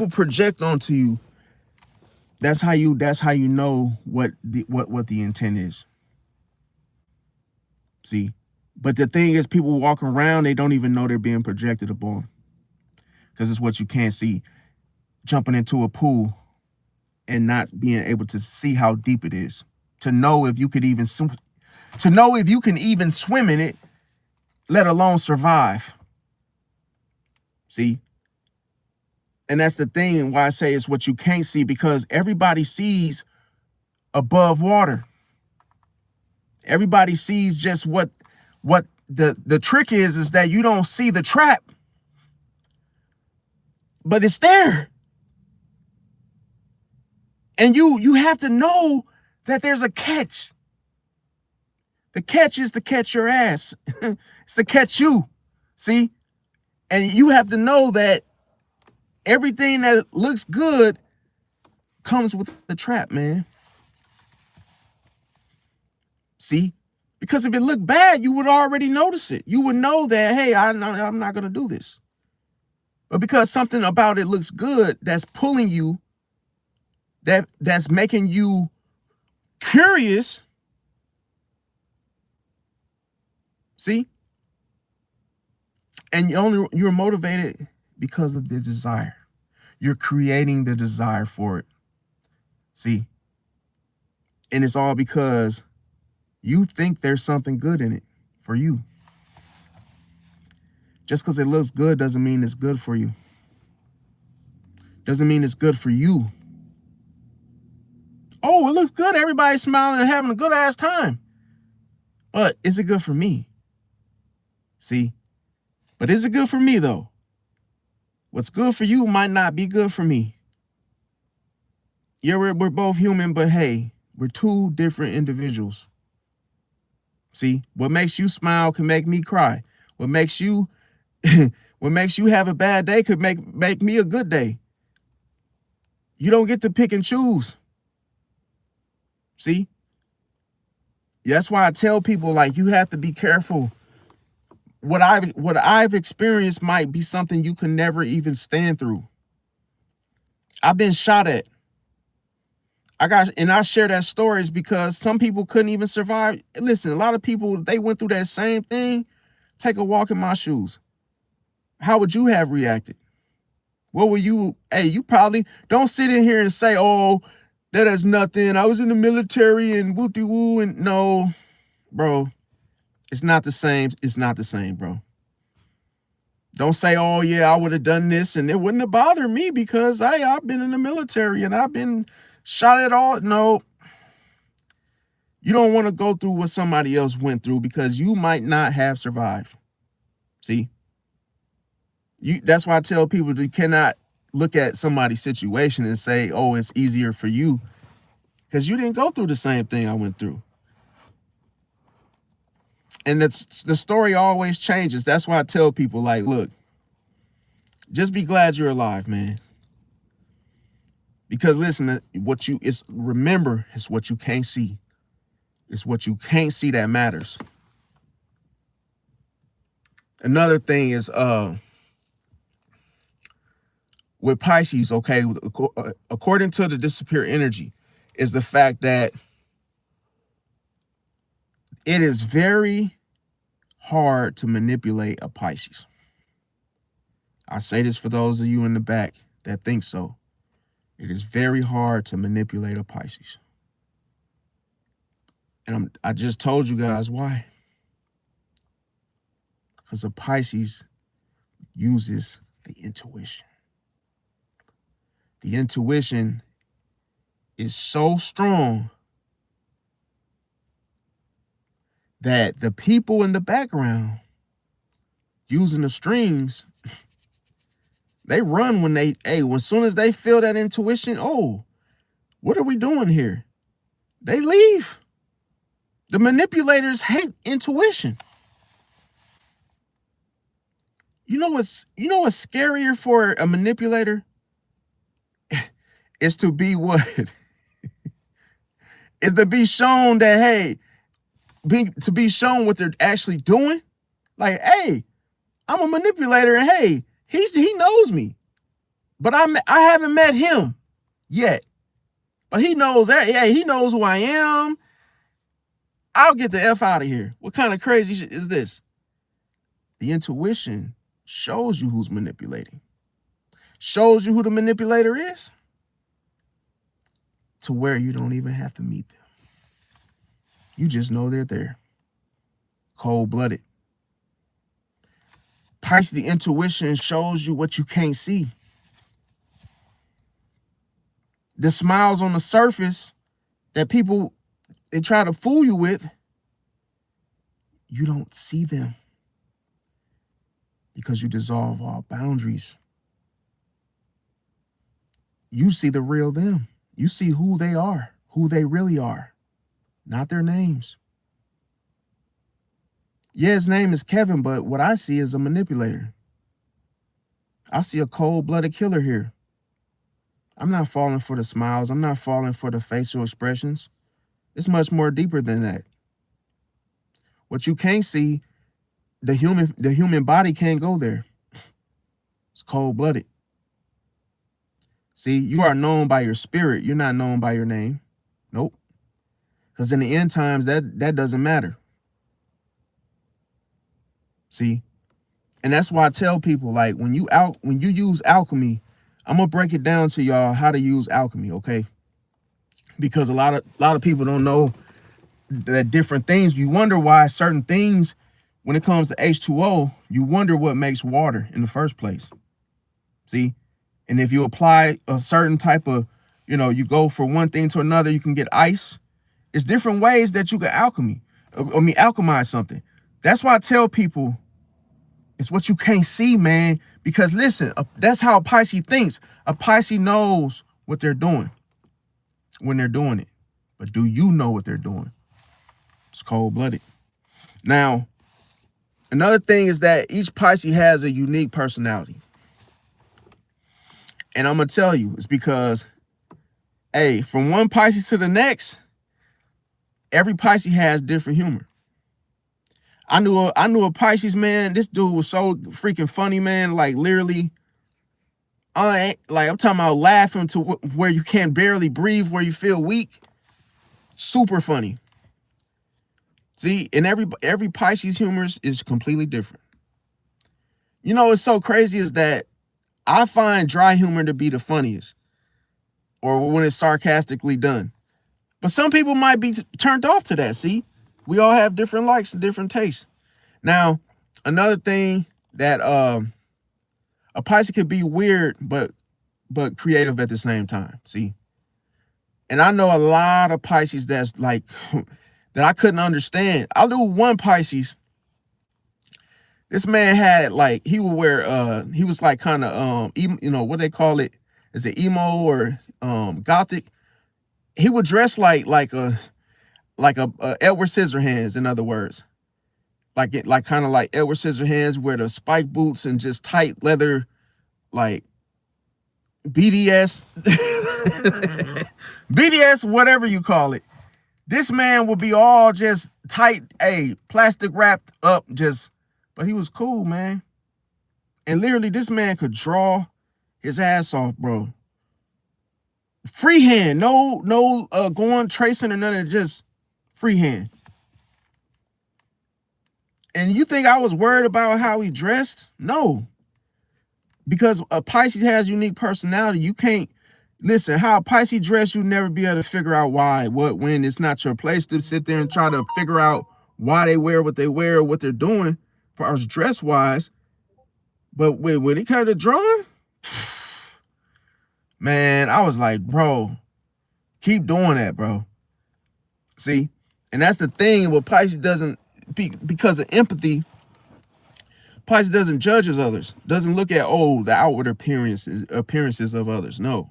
project onto you, that's how you know what the intent is. See? But the thing is, people walking around, they don't even know they're being projected upon, because it's what you can't see. Jumping into a pool and not being able to see how deep it is, to know if you can even swim in it, let alone survive. See? And that's the thing why I say it's what you can't see, because everybody sees above water. Everybody sees just what the trick is that you don't see the trap, but it's there. And you have to know that there's a catch. The catch is to catch your ass. It's to catch you. See? And you have to know that everything that looks good comes with the trap, man. See? Because if it looked bad, you would already notice it. You would know that, hey, I'm not going to do this. But because something about it looks good, that's pulling you, that's making you curious. See? And you're motivated because of the desire. You're creating the desire for it. See? And it's all because you think there's something good in it for you. Just because it looks good doesn't mean it's good for you. Doesn't mean it's good for you. Oh, it looks good. Everybody's smiling and having a good ass time. But is it good for me? See? But is it good for me, though? What's good for you might not be good for me. Yeah, we're both human, but hey, we're two different individuals. See? What makes you smile can make me cry. What makes you have a bad day could make me a good day. You don't get to pick and choose. See? That's why I tell people, like, you have to be careful what I've experienced might be something you can never even stand through. I've been shot at. I share that stories because some people couldn't even survive. Listen, a lot of people, they went through that same thing. Take a walk in my shoes. How would you have reacted? What were you? Hey, you probably don't sit in here and say, "Oh, that is nothing. I was in the military and woo-de-woo." And no, bro, it's not the same. It's not the same, bro. Don't say, "Oh yeah, I would have done this and it wouldn't have bothered me because I've been in the military and I've been shot at all." No, you don't want to go through what somebody else went through because you might not have survived. See, that's why I tell people you cannot look at somebody's situation and say, "Oh, it's easier for you," because you didn't go through the same thing I went through. And that's the story always changes. That's why I tell people, like, look, just be glad you're alive, man. Because listen, remember, it's what you can't see. It's what you can't see that matters. Another thing is with Pisces, okay, according to the disappear energy, is the fact that it is very hard to manipulate a Pisces. I say this for those of you in the back that think so. It is very hard to manipulate a Pisces. And I just told you guys why. Because a Pisces uses the intuition. The intuition is so strong that the people in the background using the strings, they run as soon as they feel that intuition, oh, what are we doing here? They leave. The manipulators hate intuition. You know what's scarier for a manipulator? Is to be what? Is to be shown that, hey, to be shown what they're actually doing. Like, hey, I'm a manipulator, and hey, he knows me, but I haven't met him yet. But he knows that. Yeah, he knows who I am. I'll get the F out of here. What kind of crazy shit is this? The intuition shows you who's manipulating. Shows you who the manipulator is, to where you don't even have to meet them. You just know they're there. Cold-blooded. Pisces, the intuition shows you what you can't see. The smiles on the surface that people, they try to fool you with, you don't see them because you dissolve all boundaries. You see the real them. You see who they are, who they really are, not their names. Yeah, his name is Kevin, but what I see is a manipulator. I see a cold-blooded killer here. I'm not falling for the smiles. I'm not falling for the facial expressions. It's much more deeper than that. What you can't see, the human body can't go there. It's cold-blooded. See, you are known by your spirit. You're not known by your name. Nope. Because in the end times, that doesn't matter. See? And that's why I tell people, like, when you use alchemy, I'm gonna break it down to y'all how to use alchemy, okay? Because a lot of people don't know that different things. You wonder why certain things, when it comes to H2O, you wonder what makes water in the first place. See? And if you apply a certain type of, you go from one thing to another, you can get ice. It's different ways that you can alchemize something. That's why I tell people, it's what you can't see, man. Because listen, that's how a Pisces thinks. A Pisces knows what they're doing when they're doing it. But do you know what they're doing? It's cold-blooded. Now, another thing is that each Pisces has a unique personality. And I'm going to tell you, it's because, hey, from one Pisces to the next, every Pisces has different humor. I knew a Pisces, man. This dude was so freaking funny, man. Like literally, I'm talking about laughing to where you can't barely breathe, where you feel weak. Super funny. See, and every Pisces humor is completely different. You know, what's so crazy is that I find dry humor to be the funniest, or when it's sarcastically done. But some people might be turned off to that. See, we all have different likes and different tastes. Now, another thing that a Pisces could be weird, but creative at the same time. See, and I know a lot of Pisces that's like that I couldn't understand. I knew one Pisces. This man had like he would wear he was like kind of you know what they call it, is it emo or gothic? He would dress like a Edward Scissorhands, in other words. Like kind of like Edward Scissorhands, wear the spike boots and just tight leather, like BDS, BDS, whatever you call it. This man would be all just tight, plastic wrapped up, but he was cool, man. And literally, this man could draw his ass off, bro. Freehand, no going tracing or none of it, just freehand. And you think I was worried about how he dressed? No. Because a Pisces has unique personality. You can't, listen, how a Pisces dress, you'll never be able to figure out why, what, when. It's not your place to sit there and try to figure out why they wear what they wear or what they're doing for us dress-wise. But when it came to drawing, man, I was like, bro, keep doing that, bro. See? And that's the thing, what Pisces doesn't, because of empathy, Pisces doesn't judge as others, doesn't look at, the outward appearances of others. No.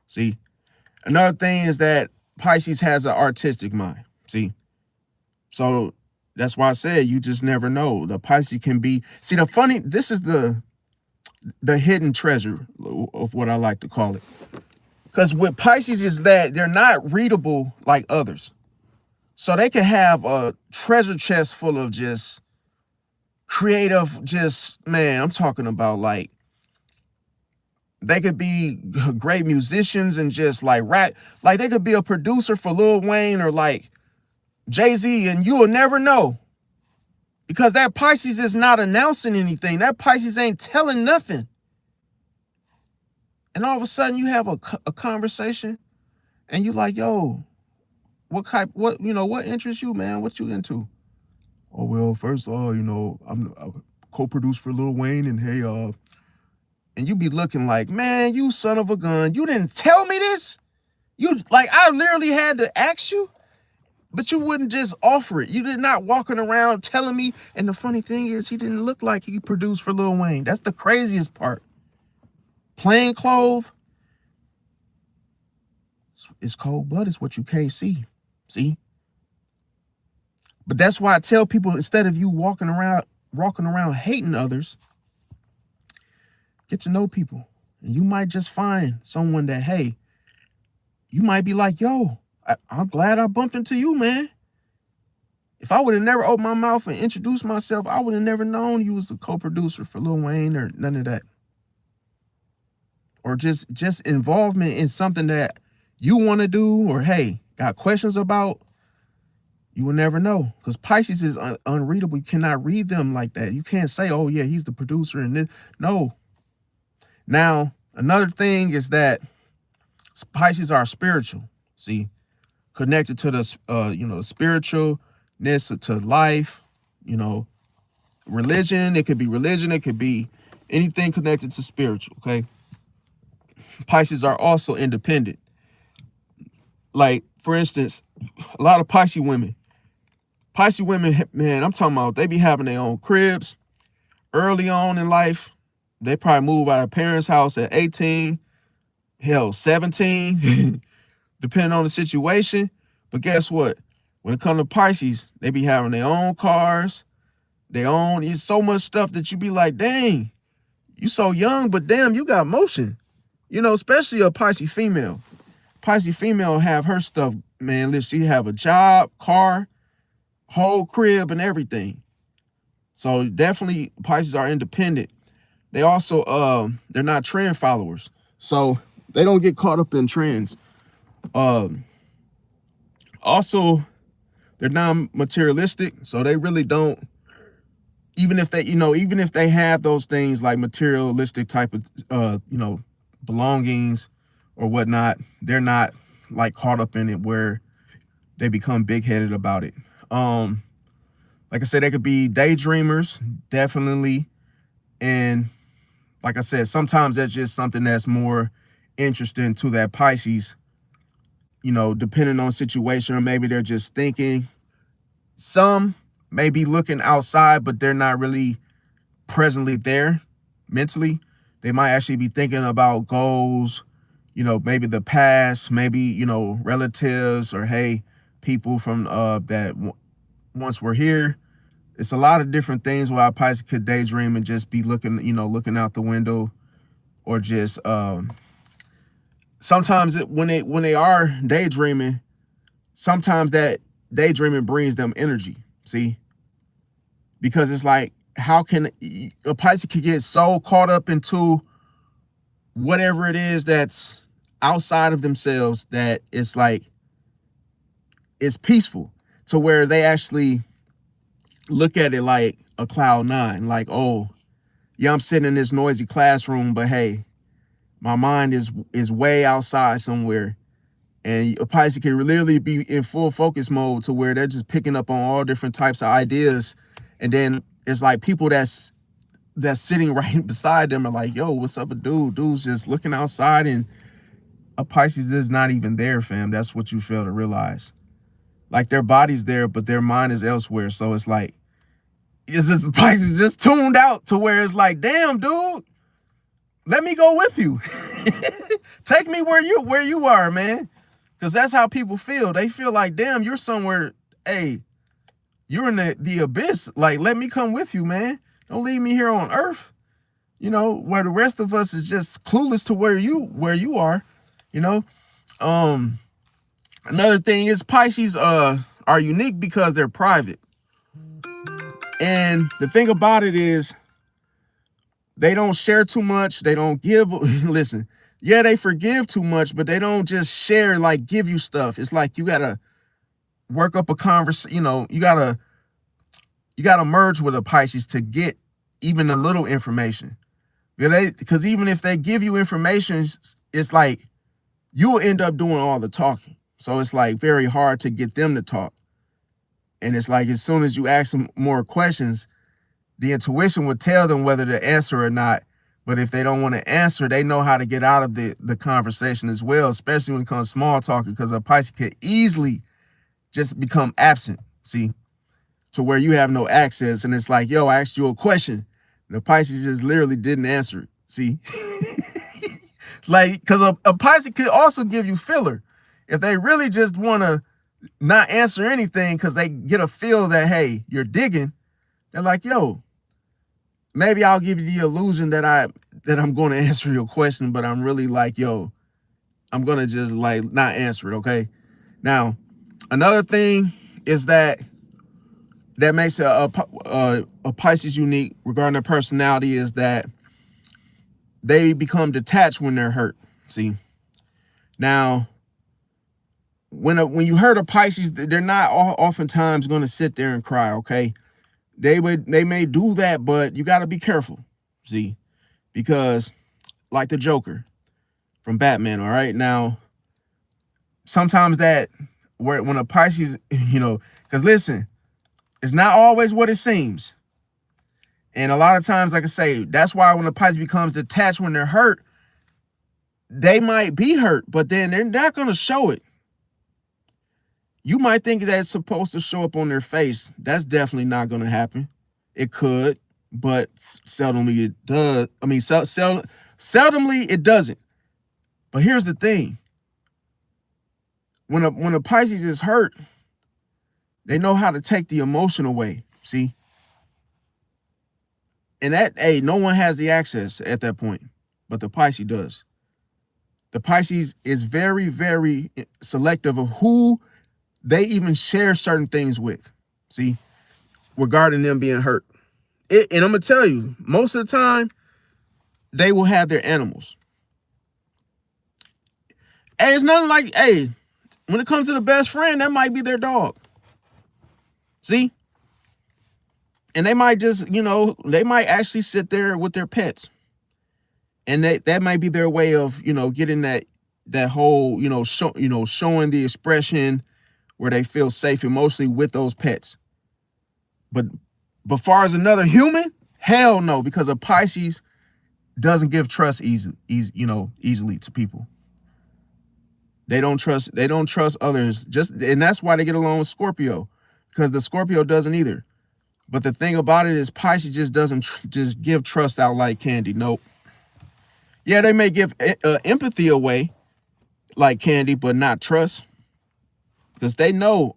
See? Another thing is that Pisces has an artistic mind. See? So that's why I said you just never know. The Pisces can be, see, this is the hidden treasure of what I like to call it. Because with Pisces is that they're not readable like others. So they can have a treasure chest full of just creative, man, I'm talking about like, they could be great musicians and just like rap. Like they could be a producer for Lil Wayne or like Jay-Z, and you will never know. Because that Pisces is not announcing anything. That Pisces ain't telling nothing. And all of a sudden you have a conversation and you like, yo, what interests you, man? What you into? Oh, well, first, I co-produced for Lil Wayne, and hey, and you be looking like, man, you son of a gun. You didn't tell me this? I literally had to ask you, but you wouldn't just offer it. You did not walking around telling me. And the funny thing is, he didn't look like he produced for Lil Wayne. That's the craziest part. Plain clothes is cold blood. It's what you can't see. See? But that's why I tell people, instead of you walking around hating others, get to know people. And you might just find someone that, hey, you might be like, yo, I'm glad I bumped into you, man. If I would have never opened my mouth and introduced myself, I would have never known you was the co-producer for Lil Wayne or none of that. Or just involvement in something that you want to do, or hey, got questions about. You will never know, because Pisces is unreadable. You cannot read them like that. You can't say, oh yeah, he's the producer and this. No. Now, another thing is that Pisces are spiritual. See, connected to the spiritualness, to life, religion. It could be religion. It could be anything connected to spiritual. Okay. Pisces are also independent. Like, for instance, a lot of Pisces women, man, I'm talking about, they be having their own cribs early on in life. They probably move out of parents' house at 18, hell, 17, depending on the situation. But guess what? When it comes to Pisces, they be having their own cars, it's so much stuff that you be like, dang, you so young, but damn, you got motion. Especially a Pisces female. Pisces female have her stuff, man. She have a job, car, whole crib, and everything. So definitely Pisces are independent. They also they're not trend followers. So they don't get caught up in trends. Um Also, they're non-materialistic, so they really don't, even if they, even if they have those things like materialistic type of belongings or whatnot, they're not like caught up in it where they become big-headed about it. Like I said, they could be daydreamers, definitely. And like I said, sometimes that's just something that's more interesting to that Pisces, depending on situation, or maybe they're just thinking. Some may be looking outside, but they're not really presently there mentally. They might actually be thinking about goals, maybe the past, maybe, relatives, or hey, people from that once were here. It's a lot of different things where Pisces could daydream and just be looking, looking out the window, or just sometimes when they are daydreaming, sometimes that daydreaming brings them energy. See, because it's like, how can a Pisces could get so caught up into whatever it is that's outside of themselves that it's like it's peaceful, to where they actually look at it like a cloud nine, like, oh yeah, I'm sitting in this noisy classroom, but hey, my mind is way outside somewhere. And a Pisces can literally be in full focus mode, to where they're just picking up on all different types of ideas. And then it's like people that's sitting right beside them are like, yo, what's up, a dude? Dude's just looking outside, and a Pisces is not even there, fam. That's what you fail to realize. Like, their body's there, but their mind is elsewhere. So it's like, it's just Pisces just tuned out, to where it's like, damn, dude, let me go with you. Take me where you are, man. Because that's how people feel. They feel like, damn, you're somewhere, hey, you're in the abyss. Like, let me come with you, man. Don't leave me here on earth, where the rest of us is just clueless to where you are, Another thing is Pisces are unique because they're private. And the thing about it is, they don't share too much. They don't give. Listen, yeah, they forgive too much, but they don't just share, like give you stuff. It's like you gotta work up a conversation. You gotta merge with a Pisces to get even a little information. Because even if they give you information, it's like you'll end up doing all the talking. So it's like very hard to get them to talk. And it's like, as soon as you ask them more questions, the intuition would tell them whether to answer or not. But if they don't want to answer, they know how to get out of the conversation as well, especially when it comes to small talking, because a Pisces could easily just become absent, see, to where you have no access. And it's like, yo, I asked you a question. The Pisces just literally didn't answer it, see? Like, because a Pisces could also give you filler. If they really just want to not answer anything because they get a feel that, hey, you're digging, they're like, yo, maybe I'll give you the illusion that I'm going to answer your question, but I'm really like, yo, I'm going to just like not answer it, okay? Now, another thing is that makes a Pisces unique regarding their personality is that they become detached when they're hurt, see? Now, when you hurt a Pisces, they're not oftentimes going to sit there and cry, okay? They may do that, but you got to be careful, see? Because like the Joker from Batman, all right? Now, sometimes when a Pisces, because listen, it's not always what it seems. And a lot of times, like I say, that's why when a Pisces becomes detached when they're hurt, they might be hurt, but then they're not going to show it. You might think that it's supposed to show up on their face. That's definitely not going to happen. It could, but seldomly it does. I mean, seldomly it doesn't. But here's the thing. When a Pisces is hurt, they know how to take the emotion away, see? And no one has the access at that point, but the Pisces does. The Pisces is very, very selective of who they even share certain things with, see, regarding them being hurt. And I'm gonna tell you, most of the time, they will have their animals. Hey, it's nothing like, hey, when it comes to the best friend, that might be their dog. See? And they might just, they might actually sit there with their pets. And that might be their way of, getting that whole, showing the expression where they feel safe emotionally with those pets. But far as another human, hell no, because a Pisces doesn't give trust easily to people. They don't trust others. And that's why they get along with Scorpio, because the Scorpio doesn't either. But the thing about it is Pisces just doesn't just give trust out like candy. Nope. Yeah, they may give empathy away like candy, but not trust. Because they know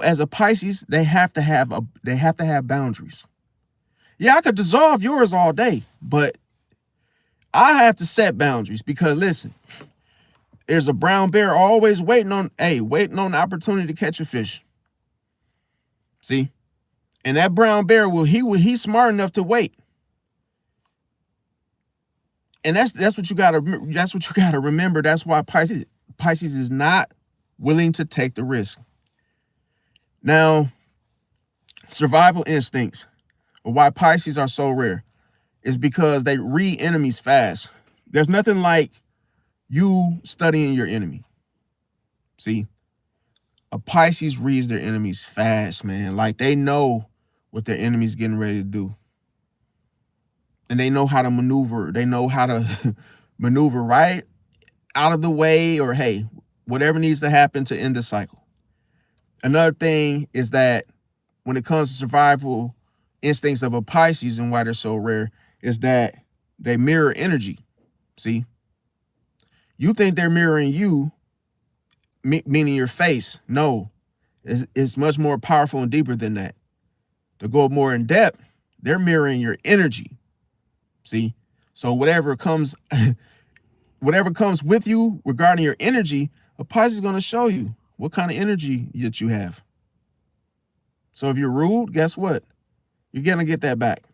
as a Pisces, they have to have boundaries. Yeah, I could dissolve yours all day, but I have to set boundaries because listen, there's a brown bear always waiting on the opportunity to catch a fish. See? And that brown bear he's smart enough to wait. And that's what you gotta remember. That's why Pisces is not willing to take the risk. Now, survival instincts, or why Pisces are so rare, is because they read enemies fast. There's nothing like you studying your enemy. See, a Pisces reads their enemies fast, man. Like they know what their enemy's getting ready to do. And they know how to maneuver. They know how to maneuver right out of the way, or hey, whatever needs to happen to end the cycle. Another thing is that when it comes to survival instincts of a Pisces and why they're so rare is that they mirror energy. See, you think they're mirroring you, meaning your face. No, it's much more powerful and deeper than that. To go more in depth, they're mirroring your energy. See, so whatever comes with you regarding your energy, a Pisces is going to show you what kind of energy that you have. So if you're rude, guess what? You're going to get that back.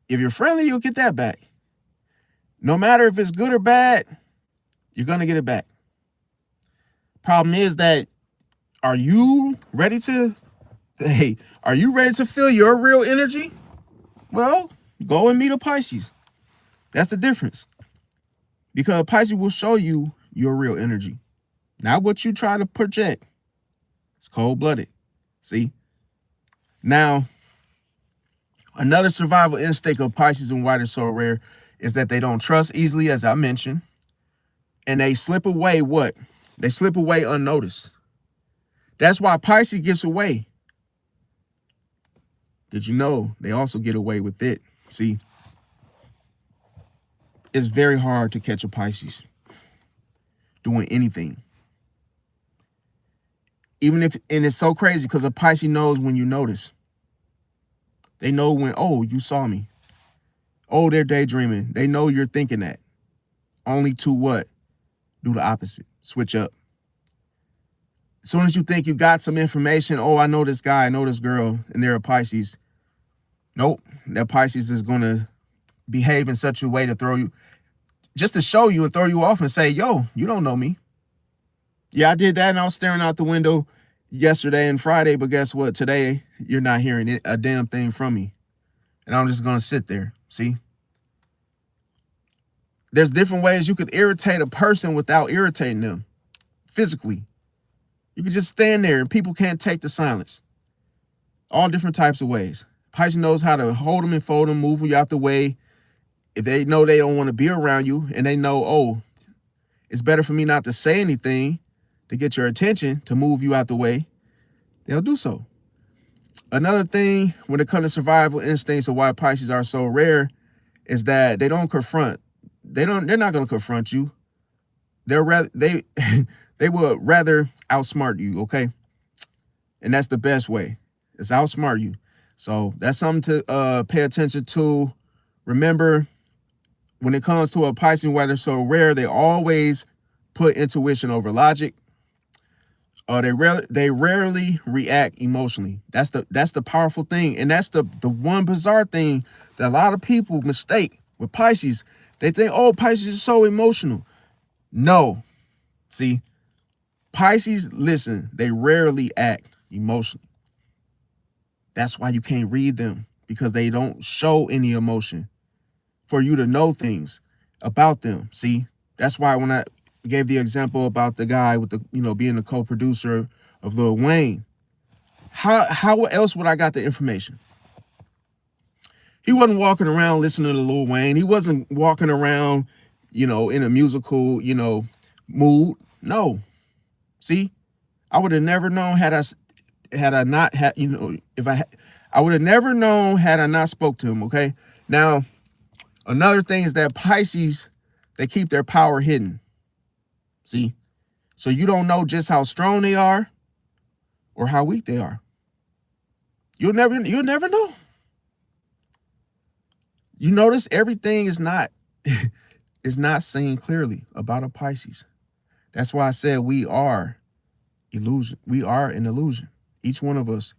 If you're friendly, you'll get that back. No matter if it's good or bad, you're going to get it back. Problem is that, are you ready to feel your real energy? Well, go and meet a Pisces. That's the difference. Because Pisces will show you your real energy, not what you try to project. It's cold-blooded. See? Now, another survival instinct of Pisces and why they're so rare is that they don't trust easily, as I mentioned. And they slip away what? They slip away unnoticed. That's why Pisces gets away. Did you know they also get away with it? See, it's very hard to catch a Pisces doing anything. And it's so crazy because a Pisces knows when you notice. They know when, you saw me. Oh, they're daydreaming. They know you're thinking that. Only to what? Do the opposite. Switch up. As soon as you think you got some information, I know this guy, I know this girl, and they're a Pisces. Nope. That Pisces is going to behave in such a way to show you and throw you off and say, yo, you don't know me. Yeah, I did that and I was staring out the window yesterday and Friday, but guess what? Today, you're not hearing a damn thing from me. And I'm just going to sit there. See? There's different ways you could irritate a person without irritating them physically. You could just stand there and people can't take the silence. All different types of ways. Pisces knows how to hold them and fold them, move you out the way. If they know they don't want to be around you and they know, it's better for me not to say anything to get your attention, to move you out the way, they'll do so. Another thing when it comes to survival instincts of why Pisces are so rare is that they don't confront. They're not going to confront you. They would rather outsmart you, okay? And that's the best way. Is outsmart you. So that's something to pay attention to. Remember, when it comes to a Pisces why they're so rare, they always put intuition over logic. They rarely react emotionally. That's the powerful thing, and that's the one bizarre thing that a lot of people mistake with Pisces. They think, oh, Pisces is so emotional. No, see, Pisces, listen, they rarely act emotionally. That's why you can't read them, because they don't show any emotion for you to know things about them. See, that's why when I gave the example about the guy with the, being the co-producer of Lil Wayne, how else would I got the information? He wasn't walking around listening to Lil Wayne. He wasn't walking around, in a musical, mood. No. See, I would have never known had I not had, I would have never known had I not spoke to him. Okay. Now, another thing is that Pisces, they keep their power hidden. See, so you don't know just how strong they are or how weak they are. You'll never know. You notice everything is not seen clearly about a Pisces. That's why I said we are illusion. We are an illusion. Each one of us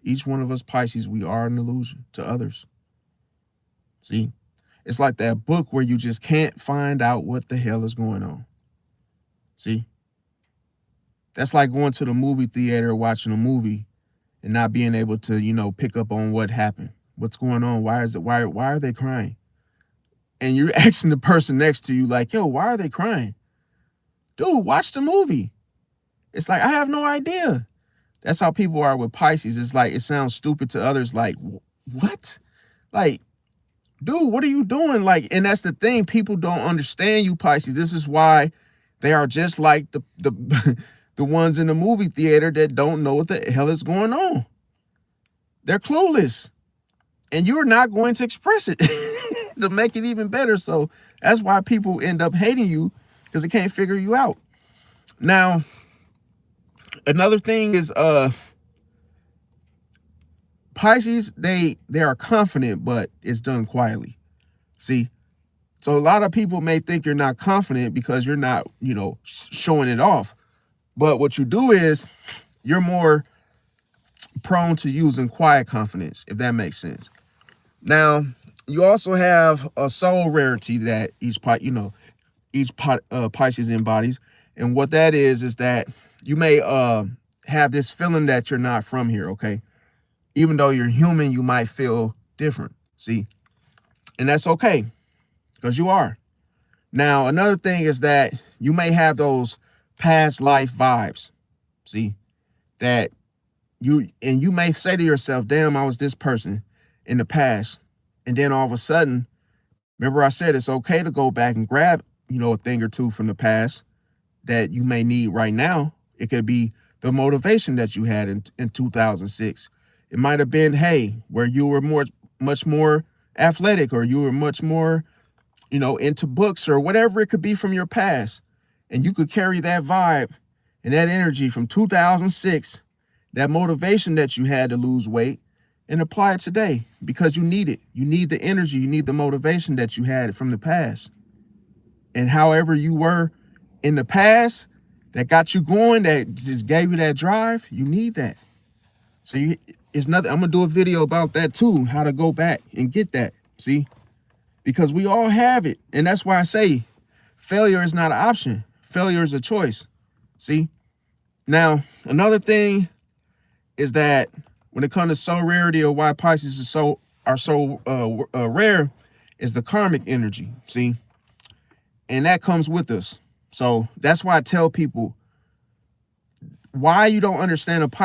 Pisces, we are an illusion to others. See, it's like that book where you just can't find out what the hell is going on. See, that's like going to the movie theater, watching a movie and not being able to, pick up on what happened. What's going on? Why are they crying? And you're asking the person next to you like, yo, why are they crying? Dude, watch the movie. It's like, I have no idea. That's how people are with Pisces. It's like, it sounds stupid to others. Like, what? Like, dude, what are you doing? Like, and that's the thing. People don't understand you, Pisces. This is why they are just like the the ones in the movie theater that don't know what the hell is going on. They're clueless. And you're not going to express it to make it even better. So that's why people end up hating you, because they can't figure you out. Now, another thing is Pisces, they are confident, but it's done quietly. See? So a lot of people may think you're not confident because you're not, showing it off. But what you do is you're more prone to using quiet confidence, if that makes sense. Now, you also have a soul rarity that each Pisces embodies. And what that is that you may have this feeling that you're not from here, okay? Even though you're human, you might feel different, see? And that's okay, because you are. Now, another thing is that you may have those past life vibes, see? That you may say to yourself, damn, I was this person in the past. And then all of a sudden, remember I said it's okay to go back and grab, a thing or two from the past that you may need right now. It could be the motivation that you had in 2006. It might have been, hey, where you were much more athletic, or you were much more, into books, or whatever it could be from your past. And you could carry that vibe and that energy from 2006, that motivation that you had to lose weight, and apply it today, because you need it. You need the energy. You need the motivation that you had from the past. And however you were in the past that got you going, that just gave you that drive, you need that. So it's nothing. I'm going to do a video about that too, how to go back and get that, see? Because we all have it. And that's why I say failure is not an option. Failure is a choice, see? Now, another thing is that when it comes to soul rarity, or why Pisces are so rare, is the karmic energy, see? And that comes with us. So that's why I tell people, why you don't understand a Pisces